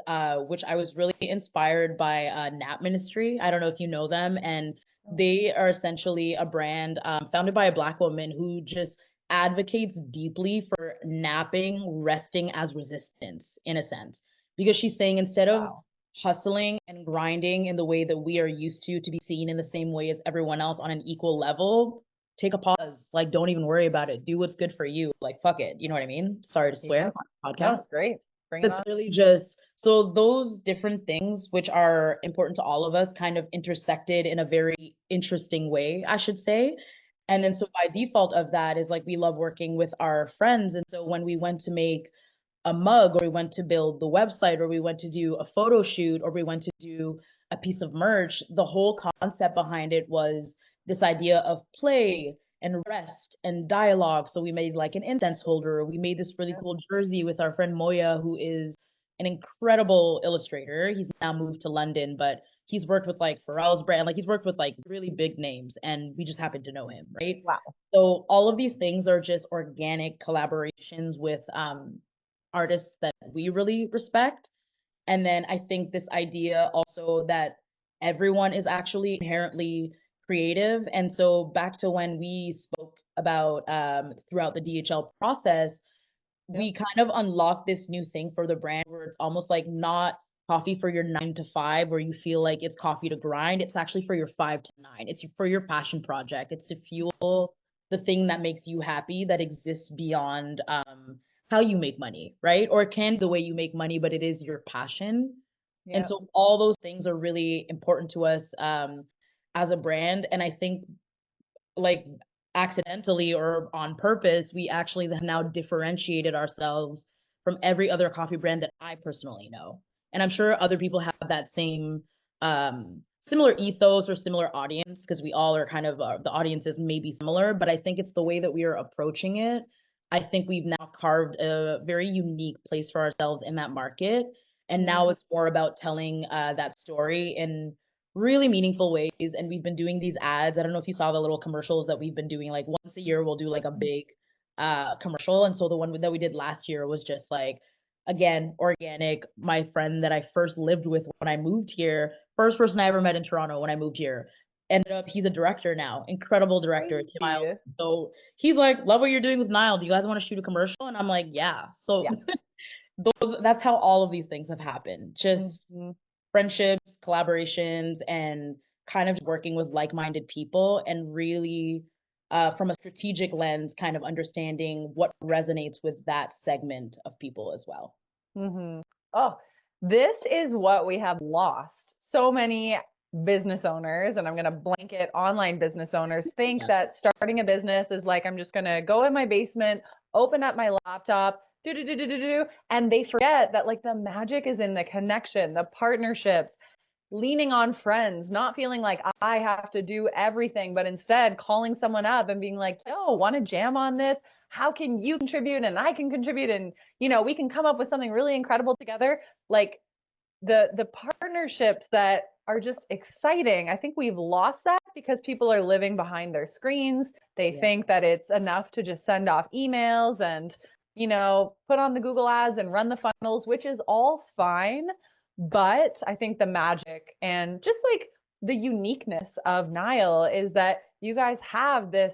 which I was really inspired by Nap Ministry. I don't know if you know them, and they are essentially a brand founded by a Black woman who just advocates deeply for napping, resting as resistance in a sense, because she's saying instead of Wow. hustling and grinding in the way that we are used to be seen in the same way as everyone else on an equal level, take a pause. Like, don't even worry about it. Do what's good for you. Like, fuck it. You know what I mean? Sorry to Yeah. swear on a No, podcast. it's great. Bring it That's on. really just so those different things, which are important to all of us, kind of intersected in a very interesting way, I should say. And then so by default of that is like we love working with our friends. And so when we went to make a mug, or we went to build the website, or we went to do a photo shoot, or we went to do a piece of merch, the whole concept behind it was this idea of play and rest and dialogue. So we made like an incense holder. We made this really Yep. cool jersey with our friend Moya, who is an incredible illustrator. He's now moved to London, but he's worked with like Pharrell's brand, like he's worked with like really big names, and we just happen to know him, right? Wow. So all of these things are just organic collaborations with artists that we really respect. And then I think this idea also that everyone is actually inherently creative. And so back to when we spoke about throughout the DHL process, Yep. we kind of unlocked this new thing for the brand where it's almost like not coffee for your 9 to 5 where you feel like it's coffee to grind. It's actually for your 5 to 9. It's for your passion project. It's to fuel the thing that makes you happy that exists beyond how you make money, right? Or it can be the way you make money, but it is your passion. And Yep. so all those things are really important to us as a brand. And I think like accidentally or on purpose, we actually have now differentiated ourselves from every other coffee brand that I personally know. And I'm sure other people have that same similar ethos or similar audience because we all are kind of the audiences may be similar, but I think it's the way that we are approaching it. I think we've now carved a very unique place for ourselves in that market. And now Mhm. it's more about telling that story in really meaningful ways. And we've been doing these ads. I don't know if you saw the little commercials that we've been doing. Like once a year, we'll do like a big commercial. And so the one that we did last year was just like, again, organic. My friend that I first lived with when I moved here, first person I ever met in Toronto when I moved here, ended up, he's a director now, incredible director, Tim Miles. Crazy. So he's like, love what you're doing with Nile. Do you guys want to shoot a commercial? And I'm like, yeah. So Yeah. that's how all of these things have happened. Just Mhm. friendships, collaborations, and kind of working with like-minded people and really from a strategic lens, kind of understanding what resonates with that segment of people as well. Mhm. Oh, this is what we have lost. So many business owners, and I'm going to blanket online business owners, think Yeah. that starting a business is like, I'm just going to go in my basement, open up my laptop, do, do, do, do, do, do. And they forget that like the magic is in the connection, the partnerships, leaning on friends, not feeling like I have to do everything, but instead calling someone up and being like, yo, want to jam on this? How can you contribute? And I can contribute. And, we can come up with something really incredible together. Like the partnerships that are just exciting. I think we've lost that because people are living behind their screens. They Yeah. think that it's enough to just send off emails and, put on the Google ads and run the funnels, which is all fine. But I think the magic and just like the uniqueness of Nile is that you guys have this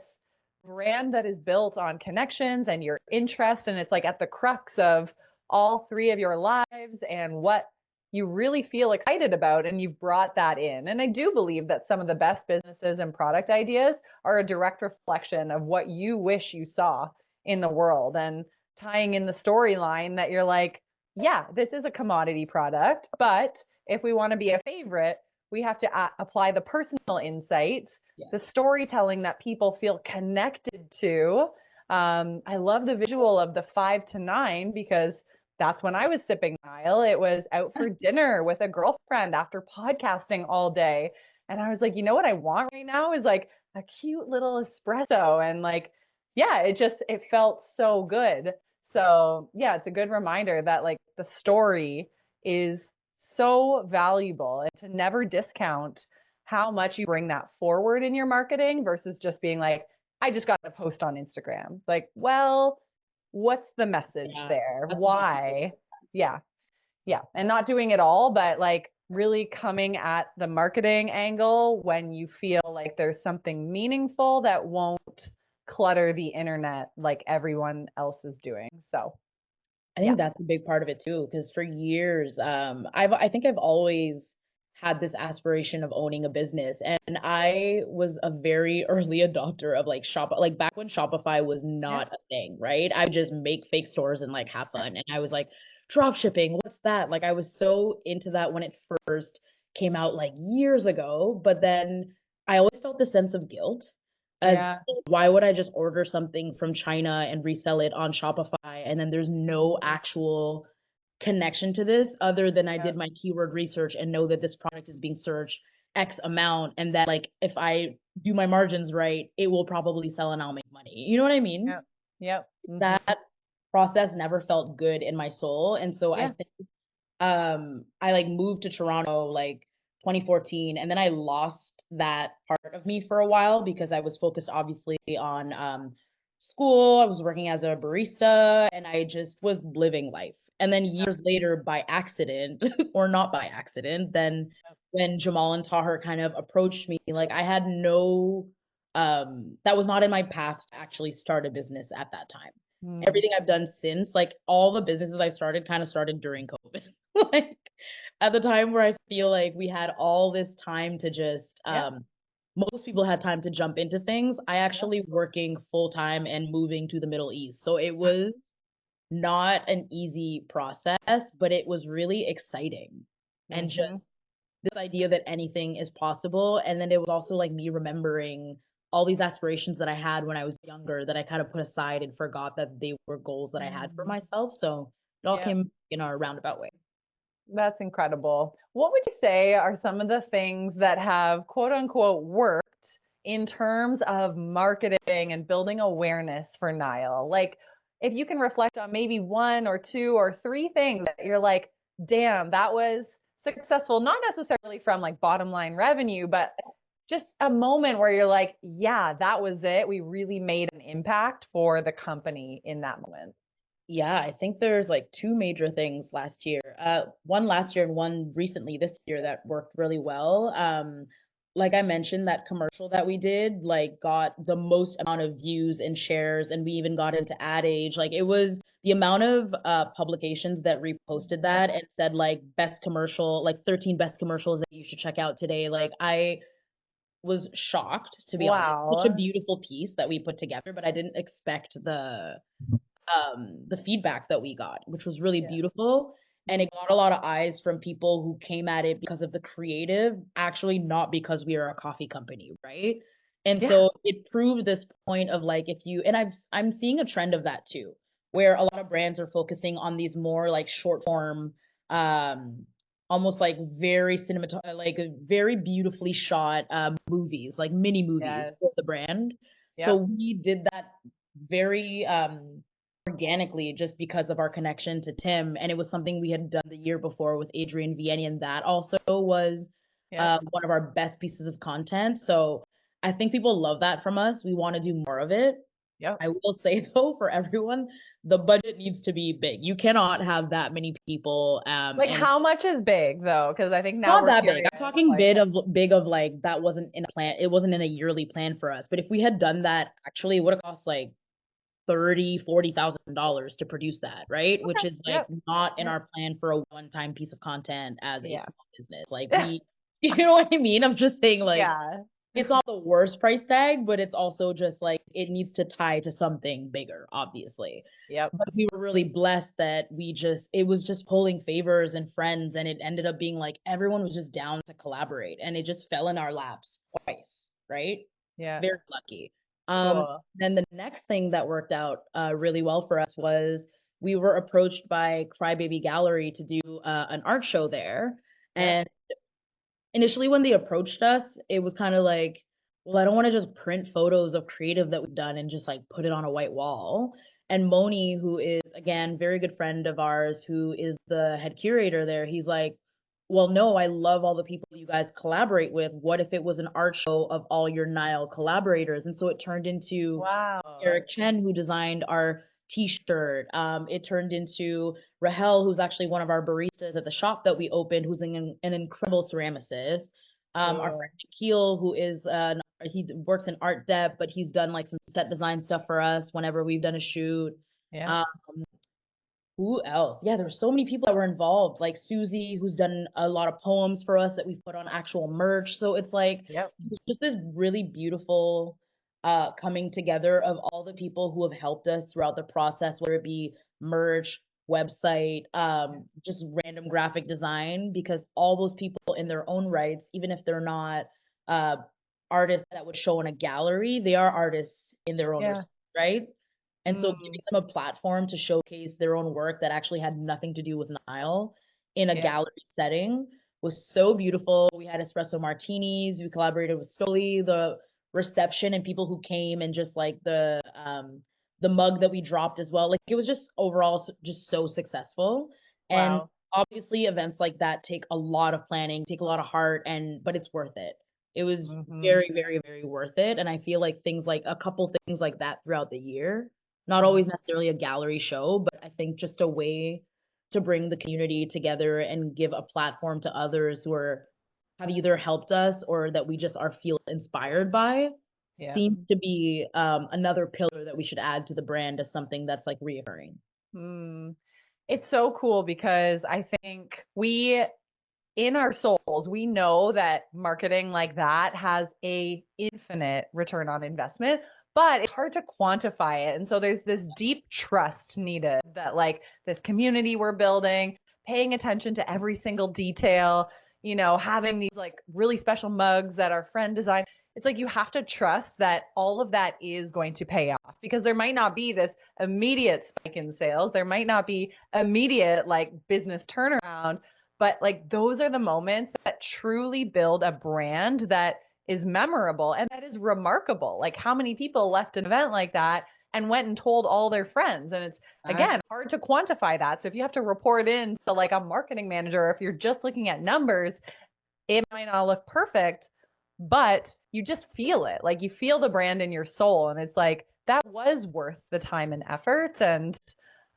brand that is built on connections and your interest. And it's like at the crux of all three of your lives and what you really feel excited about. And you've brought that in. And I do believe that some of the best businesses and product ideas are a direct reflection of what you wish you saw in the world and tying in the storyline that you're like, yeah, this is a commodity product, but if we want to be a favorite, we have to apply the personal insights, Yeah. the storytelling that people feel connected to. I love the visual of the 5 to 9 because that's when I was sipping Nile. It was out for dinner with a girlfriend after podcasting all day. And I was like, you know what I want right now is like a cute little espresso. And like, yeah, it felt so good. So yeah, it's a good reminder that like the story is so valuable and to never discount how much you bring that forward in your marketing versus just being like, I just got to post on Instagram. Like, well, what's the message Yeah. there? That's not Why? Yeah. Yeah. And not doing it all, but like really coming at the marketing angle when you feel like there's something meaningful that won't clutter the internet like everyone else is doing. So, I yeah. think that's a big part of it too, because for years, I think I've always had this aspiration of owning a business, and I was a very early adopter of like like back when Shopify was Yeah. not a thing, right? I would just make fake stores and like have fun, and I was like, drop shipping, what's that? Like I was so into that when it first came out like years ago, but then I always felt the sense of guilt as Yeah. why would I just order something from China and resell it on Shopify and then there's no Mhm. actual connection to this other than I Yeah. did my keyword research and know that this product is being searched X amount and that like if I do my margins right, it will probably sell and I'll make money. You know what I mean? Yeah. Yep. Hmm. That process never felt good in my soul. And so I Yeah. think I like moved to Toronto like 2014, and then I lost that part of me for a while because I was focused obviously on school. I was working as a barista, and I just was living life. And then years later, by accident or not by accident, then when Jamal and Tahir kind of approached me, like I had no, that was not in my path to actually start a business at that time. Mm. Everything I've done since, like all the businesses I started kind of started during COVID. Like at the time where I feel like we had all this time to just Yep. most people had time to jump into things. I Yep. actually working full time and moving to the Middle East. So it was not an easy process, but it was really exciting. And Mm-hmm. just this idea that anything is possible. And then it was also like me remembering all these aspirations that I had when I was younger that I kind of put aside and forgot that they were goals that I had for Mm. myself. So it all Yep. came in a roundabout way. That's incredible. What would you say are some of the things that have quote unquote worked in terms of marketing and building awareness for Nile? Like, if you can reflect on maybe one or two or three things that you're like, damn, that was successful, not necessarily from like bottom line revenue, but just a moment where you're like, yeah, that was it. We really made an impact for the company in that moment. Yeah, I think there's like two major things last year. One last year and one recently this year that worked really well. Like I mentioned, that commercial that we did like got the most amount of views and shares, and we even got into Ad Age. Like it was the amount of publications that reposted that and said like best commercial, like 13 best commercials that you should check out today. Like I was shocked, to be honest. Such a Wow. beautiful piece that we put together, but I didn't expect the feedback that we got, which was really Yeah. beautiful. And it got a lot of eyes from people who came at it because of the creative, actually not because we are a coffee company, right? And Yeah. so it proved this point of like if you and I'm seeing a trend of that too, where a lot of brands are focusing on these more like short form, um, almost like very like very beautifully shot movies, like mini movies Yes. for the brand. So Yep. we did that very organically just because of our connection to Tim. And it was something we had done the year before with Adrian Vieni, and that also was Yep. one of our best pieces of content. So I think people love that from us. We want to do more of it. Yep. I will say though, for everyone, the budget needs to be big. You cannot have that many people, Like and how much is big though? Because I think now not we're that big. curious. I'm talking Like, big of like that wasn't in a plan. It wasn't in a yearly plan for us. But if we had done that, actually, it would have cost like 30, $40,000 to produce that, right? Which okay, is like yep, not in yep, our plan for a one-time piece of content as a yeah, small business. Like we, you know what I mean? I'm just saying like yeah, it's not the worst price tag, but it's also just like it needs to tie to something bigger, obviously. yep, But we were really blessed that it was just pulling favors and friends, and it ended up being like everyone was just down to collaborate, and it just fell in our laps twice, right? yeah, Very lucky. cool, Then the next thing that worked out really well for us was we were approached by Crybaby Gallery to do an art show there. yep, And initially, when they approached us, it was kind of like, well, I don't want to just print photos of creative that we've done and just like put it on a white wall. And Moni, who is again very good friend of ours, who is the head curator there, he's like, well, no, I love all the people you guys collaborate with. What if it was an art show of all your Nile collaborators? And so it turned into wow, Eric Chen, who designed our t-shirt. It turned into Rahel, who's actually one of our baristas at the shop that we opened, who's an incredible ceramicist. Our cool, friend Nikhil, who is he works in art dep, but he's done like some set design stuff for us whenever we've done a shoot. yeah, Um, who else? Yeah, there's so many people that were involved, like Susie, who's done a lot of poems for us that we've put on actual merch. So it's like yep, just this really beautiful coming together of all the people who have helped us throughout the process, whether it be merch, website, just random graphic design, because all those people in their own rights, even if they're not uh artists that would show in a gallery, they are artists in their own yeah, respect, right? And so mm, giving them a platform to showcase their own work that actually had nothing to do with Nile in a yeah, gallery setting was so beautiful. We had espresso martinis. We collaborated with Stoli. The reception and people who came and just like the mug that we dropped as well. Like it was just overall just so successful. And wow, Obviously, events like that take a lot of planning, take a lot of heart, but it's worth it. It was Hmm. very, very, very worth it. And I feel like a couple things like that throughout the year, not Hmm. always necessarily a gallery show, but I think just a way to bring the community together and give a platform to others have either helped us or that we just are feel inspired by Yeah. seems to be another pillar that we should add to the brand as something that's like reoccurring. Mm. It's so cool because I think we, in our souls, we know that marketing like that has a infinite return on investment, but it's hard to quantify it. And so there's this deep trust needed that like this community we're building, paying attention to every single detail, having these like really special mugs that our friend designed. It's like you have to trust that all of that is going to pay off because there might not be this immediate spike in sales. There might not be immediate like business turnaround, but like those are the moments that truly build a brand that is memorable and that is remarkable. Like how many people left an event like that and went and told all their friends. And it's again hard to quantify that. So if you have to report in to like a marketing manager, or if you're just looking at numbers, it might not look perfect, but you just feel it. Like you feel the brand in your soul. And it's like that was worth the time and effort. And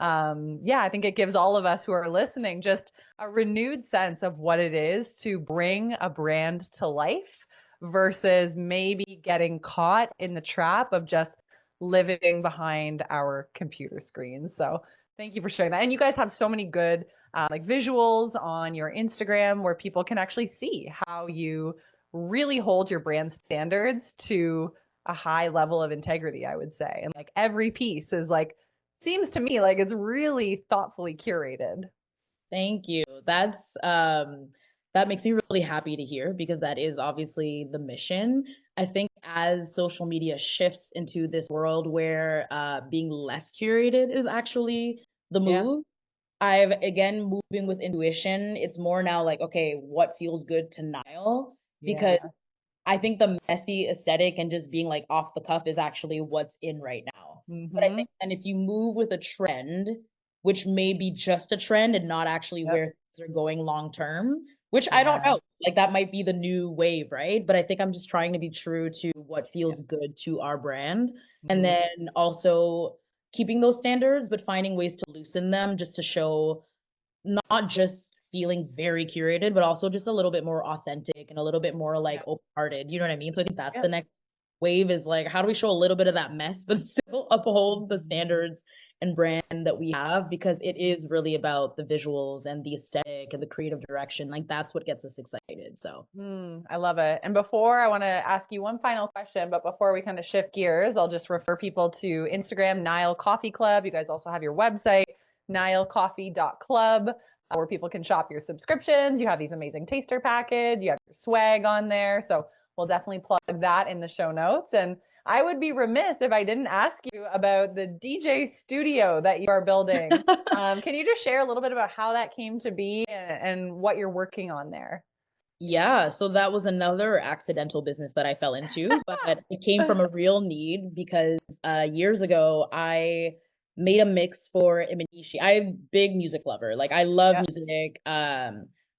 yeah, I think it gives all of us who are listening just a renewed sense of what it is to bring a brand to life versus maybe getting caught in the trap of just living behind our computer screens. So thank you for sharing that. And you guys have so many good like visuals on your Instagram where people can actually see how you really hold your brand standards to a high level of integrity, I would say. And like every piece is like, seems to me like it's really thoughtfully curated. Thank you. That makes me really happy to hear because that is obviously the mission. I think as social media shifts into this world where being less curated is actually the Yeah. move, I've again moving with intuition. It's more now like, okay, what feels good to Nile? Because Yeah. I think the messy aesthetic and just being like off the cuff is actually what's in right now. But I Mm-hmm. think, and if you move with a trend, which may be just a trend and not actually Yep. where things are going long term, which I don't Yeah. know, like that might be the new wave, right? But I think I'm just trying to be true to what Yep. feels good to our brand. And Mm-hmm. then also keeping those standards, but finding ways to loosen them just to show not just feeling very curated, but also just a little bit more authentic and a little bit more like Yep. open-hearted. You know what I mean? So I think that's the Yep. next wave is like, how do we show a little bit of that mess, but still uphold the standards and brand that we have? Because it is really about the visuals and the aesthetic and the creative direction. Like that's what gets us excited. So I love it. And before I want to ask you one final question, but before we kind of shift gears, I'll just refer people to Instagram, Nile Coffee Club. You guys also have your website, nilecoffee.club, where people can shop your subscriptions. You have these amazing taster package, you have your swag on there. So we'll definitely plug that in the show notes. And I would be remiss if I didn't ask you about the DJ studio that you are building. Can you just share a little bit about how that came to be and what you're working on there? yeah, so that was another accidental business that I fell into, but it came from a real need because years ago I made a mix for Imanishi. I'm a big music lover. Like I love Yeah. music.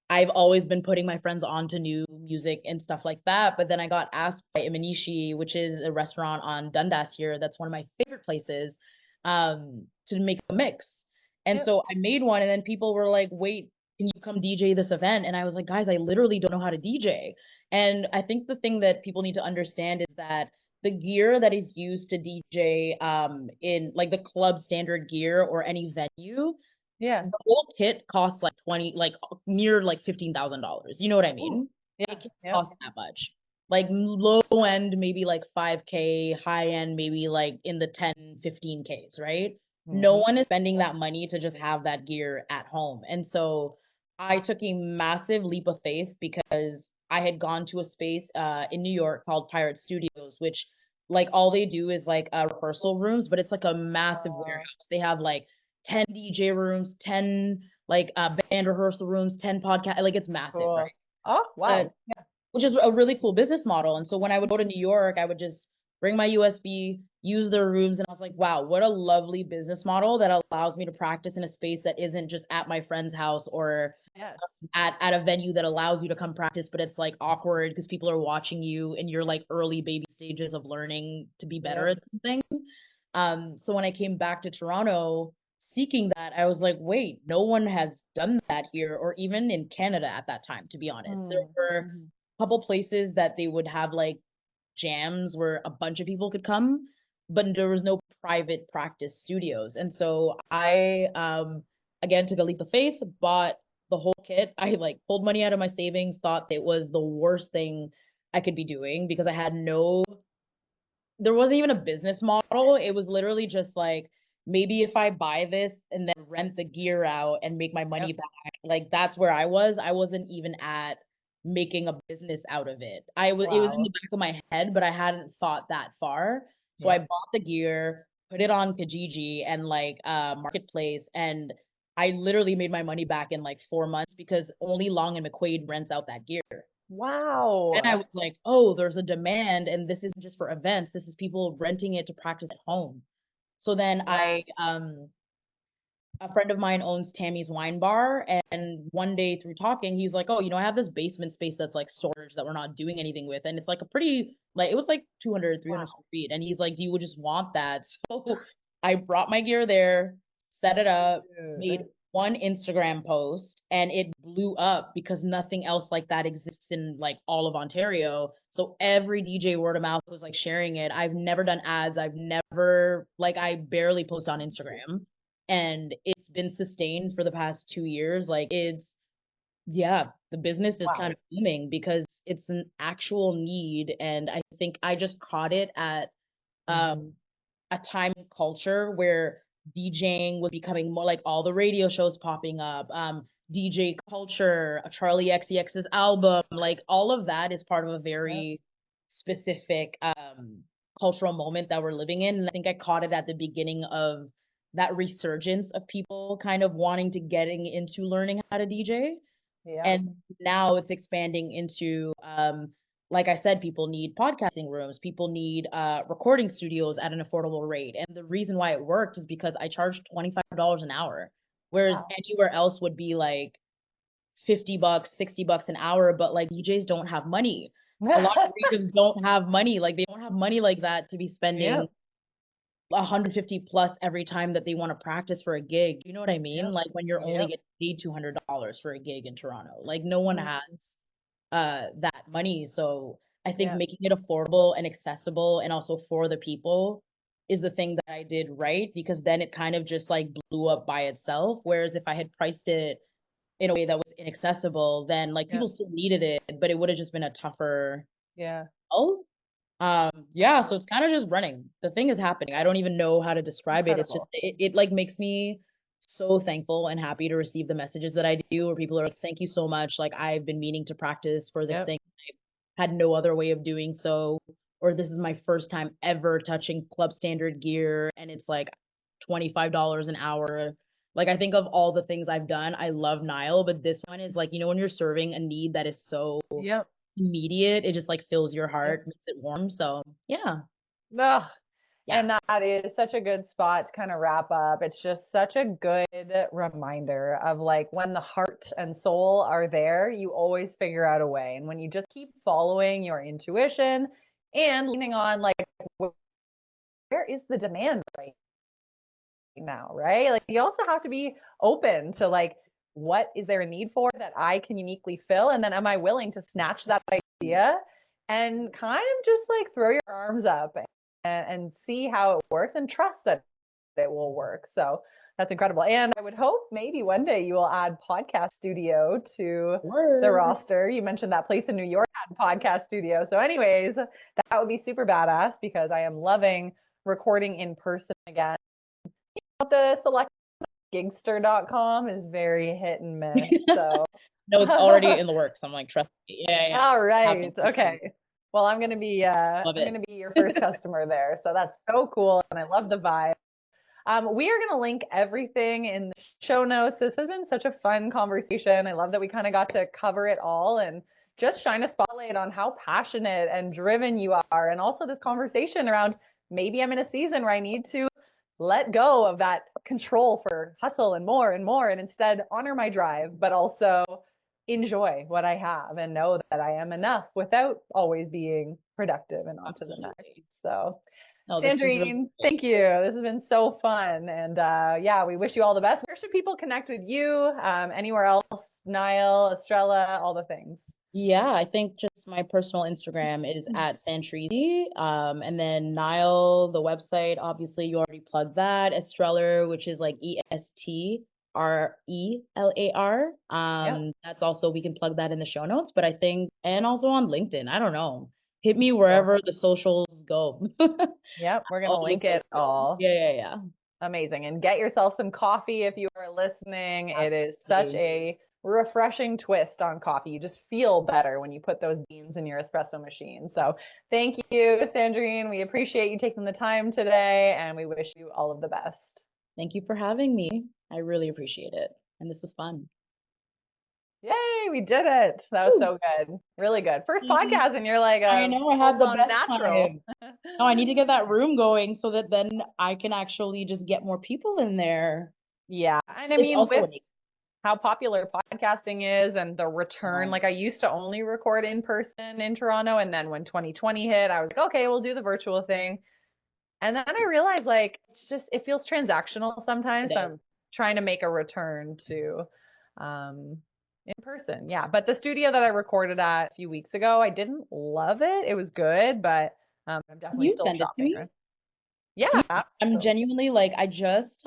I've always been putting my friends on to new music and stuff like that. But then I got asked by Imanishi, which is a restaurant on Dundas here. That's one of my favorite places, to make a mix. And Yep. so I made one, and then people were like, "Wait, can you come DJ this event?" And I was like, guys, I literally don't know how to DJ. And I think the thing that people need to understand is that the gear that is used to DJ in like the club standard gear or any venue, Yeah. the whole kit costs like 20, like near like $15,000. You know what I Ooh. mean? Yeah. It can Yep. cost that much. Like low end, maybe like 5K, high end, maybe like in the 10, 15Ks, right? No Hmm. one is spending that money to just have that gear at home. And so I took a massive leap of faith because I had gone to a space in New York called Pirate Studios, which like all they do is like rehearsal rooms, but it's like a massive Oh, warehouse. They have like 10 DJ rooms, 10 like band rehearsal rooms, 10 podcast, like it's massive, right? cool. Oh, But wow. which is a really cool business model. And so when I would go to New York, I would just bring my USB, use their rooms. And I was like, wow, what a lovely business model that allows me to practice in a space that isn't just at my friend's house or Yes. at a venue that allows you to come practice, but it's like awkward because people are watching you in your like early baby stages of learning to be better Yep. at something. So when I came back to Toronto seeking that, I was like, wait, no one has done that here, or even in Canada at that time, to be honest. There Mm. were Mhm. a couple places that they would have like jams where a bunch of people could come, but there was no private practice studios. And so I again took a leap of faith, bought the whole kit. I like pulled money out of my savings, thought it was the worst thing I could be doing because I had no there wasn't even a business model. It was literally just like maybe if I buy this and then rent the gear out and make my money Yep. back, like that's where I was. I wasn't even at making a business out of it. I was it was in the Wow. back of my head, but I hadn't thought that far. So I Yep. bought the gear, put it on Kijiji and like marketplace, and I literally made my money back in like 4 months because only Long and McQuaid rents out that gear. Then I Wow. was like, oh, there's a demand, and this isn't just for events. This is people renting it to practice at home. So then Wow. a friend of mine owns Tammy's Wine Bar, and one day through talking, he was like, oh, I have this basement space that's like storage that we're not doing anything with, and it's like a pretty like it was like 200, 300 Wow. square feet, and he's like, do you just want that? So I brought my gear there, set it up, made Dude. one Instagram post, and it blew up because nothing else like that exists in like all of Ontario. So every DJ word of mouth was like sharing it. I've never done ads. I've never like I barely post on Instagram, and it's been sustained for the past 2 years. Like it's yeah, the business is kind Wow. of booming because it's an actual need, and I think I just caught it at Hmm. a time in culture where DJing was becoming more like all the radio shows popping up, DJ culture, Charlie XCX's album, like all of that is part of a Yep. very specific cultural moment that we're living in. And I think I caught it at the beginning of that resurgence of people kind of wanting to getting into learning how to DJ. Yep. And now it's expanding into like I said, people need podcasting rooms, people need recording studios at an affordable rate. And the reason why it worked is because I charged $25 an hour, whereas Wow. anywhere else would be like $50, $60 an hour, but like DJs don't have money. A lot of creatives don't have money. Like they don't have money like that to be spending Yep. 150 plus every time that they want to practice for a gig. You know what I mean? Yep. Like when you're only Yep. getting paid $200 for a gig in Toronto. Like no one has Mhm. that money. So I think Yep. making it affordable and accessible and also for the people is the thing that I did right, because then it kind of just like blew up by itself. Whereas if I had priced it in a way that was inaccessible, then like Yep. people still needed it, but it would have just been a tougher Yeah. oh yeah, so it's kind of just running. The thing is happening. I don't even know how to describe it. It's just Incredible. it like makes me so thankful and happy to receive the messages that I do where people are like, thank you so much. Like I've been meaning to practice for this Yep. thing. I had no other way of doing so. Or this is my first time ever touching club standard gear and it's like $25 an hour. Like I think of all the things I've done, I love Nile, but this one is like, when you're serving a need that is so Yep. immediate, it just like fills your Yep. heart, makes it warm. So yeah, Ugh. yeah, And that is such a good spot to kind of wrap up. It's just such a good reminder of like when the heart and soul are there, you always figure out a way. And when you just keep following your intuition and leaning on like where is the demand right now, right? Like you also have to be open to like what is there a need for that I can uniquely fill, and then am I willing to snatch that idea and kind of just like throw your arms up and see how it works and trust that it will work. So that's incredible. And I would hope maybe one day you will add podcast studio to the works. roster. You mentioned that place in New York had podcast studio. So anyways, that would be super badass because I am loving recording in person again. The select gigster.com is very hit and miss. So No, it's already in the works. I'm like, trust me. Yeah, yeah. all right. Happening pretty soon. Okay. Well, I'm gonna be Love I'm it. gonna be your first customer there. So that's so cool. And I love the vibe. We are going to link everything in the show notes. This has been such a fun conversation. I love that we kind of got to cover it all and just shine a spotlight on how passionate and driven you are. And also this conversation around maybe I'm in a season where I need to let go of that control for hustle and more and instead honor my drive, but also enjoy what I have and know that I am enough without always being productive and on to the next. Absolutely. So, No, this is really Sandrine, great. thank you. This has been so fun. And yeah, we wish you all the best. Where should people connect with you? Anywhere else? Nile, Estrella, all the things. Yeah, I think just my personal Instagram is at Sandrine. And then Nile, the website, obviously you already plugged that. Estreller, which is like ESTRELAR. Yep. That's also, we can plug that in the show notes, but I think, and also on LinkedIn. I don't know. Hit me Cool. wherever the socials go. Yep. We're going to All the link it socials. all. Yeah, yeah, yeah. Amazing. And get yourself some coffee if you are listening. It is such Absolutely. a refreshing twist on coffee. You just feel better when you put those beans in your espresso machine. So thank you, Sandrine. We appreciate you taking the time today and we wish you all of the best. Thank you for having me. I really appreciate it. And this was fun. Yay, we did it. That was Woo. so good. Really good. First Mhm. podcast and you're like I a know I had the full-blown best natural. time. No, I need to get that room going so that then I can actually just get more people in there. Yeah. And I It's mean, also with an how popular podcasting is and the return. um, Like I used to only record in person in Toronto. And then when 2020 hit, I was like, okay, we'll do the virtual thing. And then I realized like it's just it feels transactional it sometimes. So I'm is. trying to make a return to um in person. Yeah. But the studio that I recorded at a few weeks ago, I didn't love it. It was good, but I'm Can definitely you still send it to shopping me? around. Yeah, I'm absolutely. genuinely like I just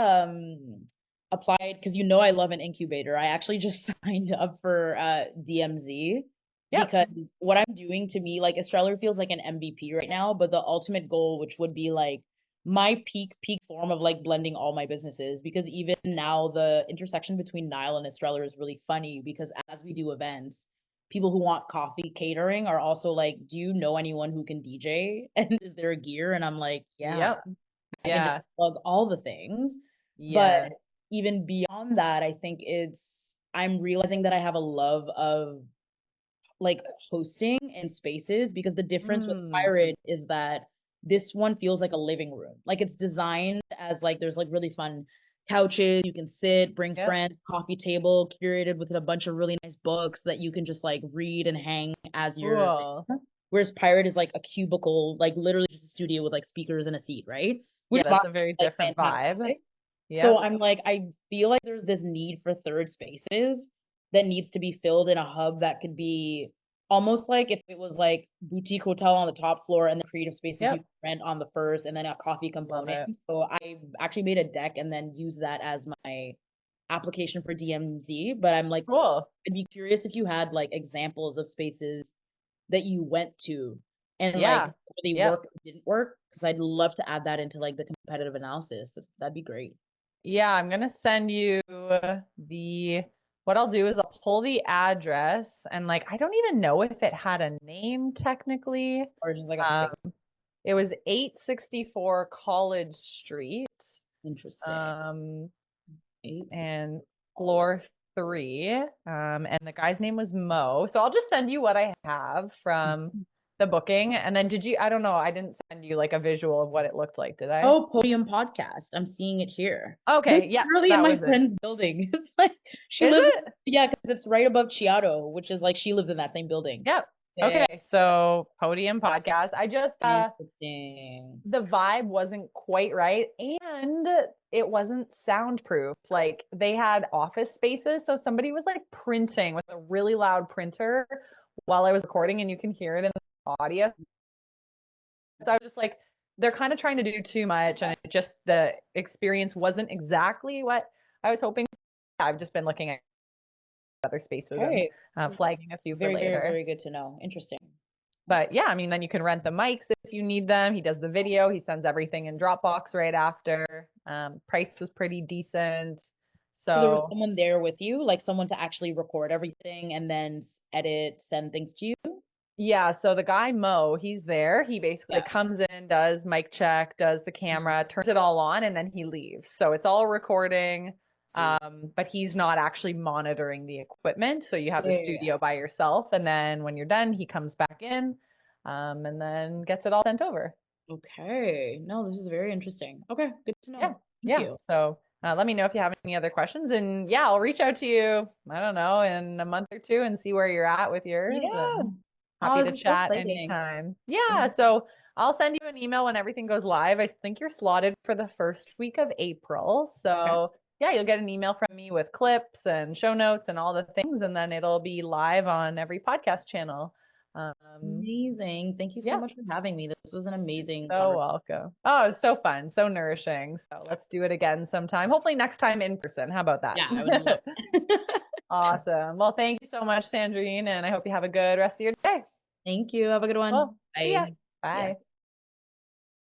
applied because you know I love an incubator. I actually just signed up for DMZ Yep. because what I'm doing to me like Estrella feels like an MVP right now, but the ultimate goal, which would be like my peak form of like blending all my businesses, because even now the intersection between Nile and Estrella is really funny because as we do events, people who want coffee catering are also like, do you know anyone who can DJ and is there a gear? And I'm like, yeah. Yep. I can just Yeah. plug all the things. But Yes. even beyond that, I think I'm realizing that I have a love of like hosting and spaces because the difference with Mm. Pirate is that this one feels like a living room. Like it's designed as like there's like really fun couches, you can sit, bring Yep. friends, coffee table, curated with a bunch of really nice books that you can just like read and hang as you're Cool. there. Whereas Pirate is like a cubicle, like literally just a studio with like speakers and a seat, right? Yeah, Which is that's a very like different vibe. fantastic. So Yep. I'm like, I feel like there's this need for third spaces that needs to be filled in a hub that could be almost like if it was like boutique hotel on the top floor and the creative spaces you Yep. can rent on the first and then a coffee Love component. it. So I actually made a deck and then used that as my application for DMZ. But I'm like, Cool. I'd be curious if you had like examples of spaces that you went to and like Yeah. really Yep. worked or didn't work. Because I'd love to add that into like the competitive analysis. That'd be great. Yeah, I'm gonna send you the what I'll do is I'll pull the address and like I don't even know if it had a name technically. Or just like a Um, space. it was 864 College Street. Interesting. Um, 860. and floor three. And the guy's name was Mo. So I'll just send you what I have from the booking. And then I don't know, I didn't send you like a visual of what it looked like, did I? Oh, Podium Podcast. I'm seeing it here. This Okay, is yeah, really in that my was it. friend's building. It's like she Is lives, it? yeah, because it's right above Chiato, which is like she lives in that same building. Yep. Yeah, Okay, so Podium Podcast. I just interesting. the vibe wasn't quite right and it wasn't soundproof. Like they had office spaces, so somebody was like printing with a really loud printer while I was recording and you can hear it in the audio. So I was just like, they're kind of trying to do too much, and it just the experience wasn't exactly what I was hoping. I've just been looking at other spaces and Okay. flagging a few for Very, very, later. very good to know. Interesting. But yeah, I mean, then you can rent the mics if you need them. He does the video. He sends everything in Dropbox right after. Price was pretty decent. So there was So someone there with you, like someone to actually record everything and then edit, send things to you? yeah, so the guy Mo, he's there. He basically Yeah. comes in, does mic check, does the Mhm. camera, turns it all on, and then he leaves. So it's all recording, See. but he's not actually monitoring the equipment. So you have the Yeah, yeah, studio by yourself, and then when you're done, he comes back in, and then gets it all sent over. Okay. No, this is very interesting. Okay, good to Yeah. know. Thank Yeah. you. So let me know if you have any other questions. And yeah, I'll reach out to you, I don't know, in a month or two and see where you're at with yours. Yeah. And Oh, happy this to is so chat exciting. anytime. Thank Yeah. you. So I'll send you an email when everything goes live. I think you're slotted for the first week of April. Okay. So yeah, you'll get an email from me with clips and show notes and all the things. And then it'll be live on every podcast channel. Um, Amazing. Thank you so yeah. much for having me. This was an amazing So conversation. welcome. Oh, it's so fun, so nourishing. So let's do it again sometime. Hopefully next time in person. How about Yeah, I would love that? it. Awesome. Well, thank you so much, Sandrine, and I hope you have a good rest of your day. Thank you. Have a good one. Cool. See ya. Bye. Yeah. Bye.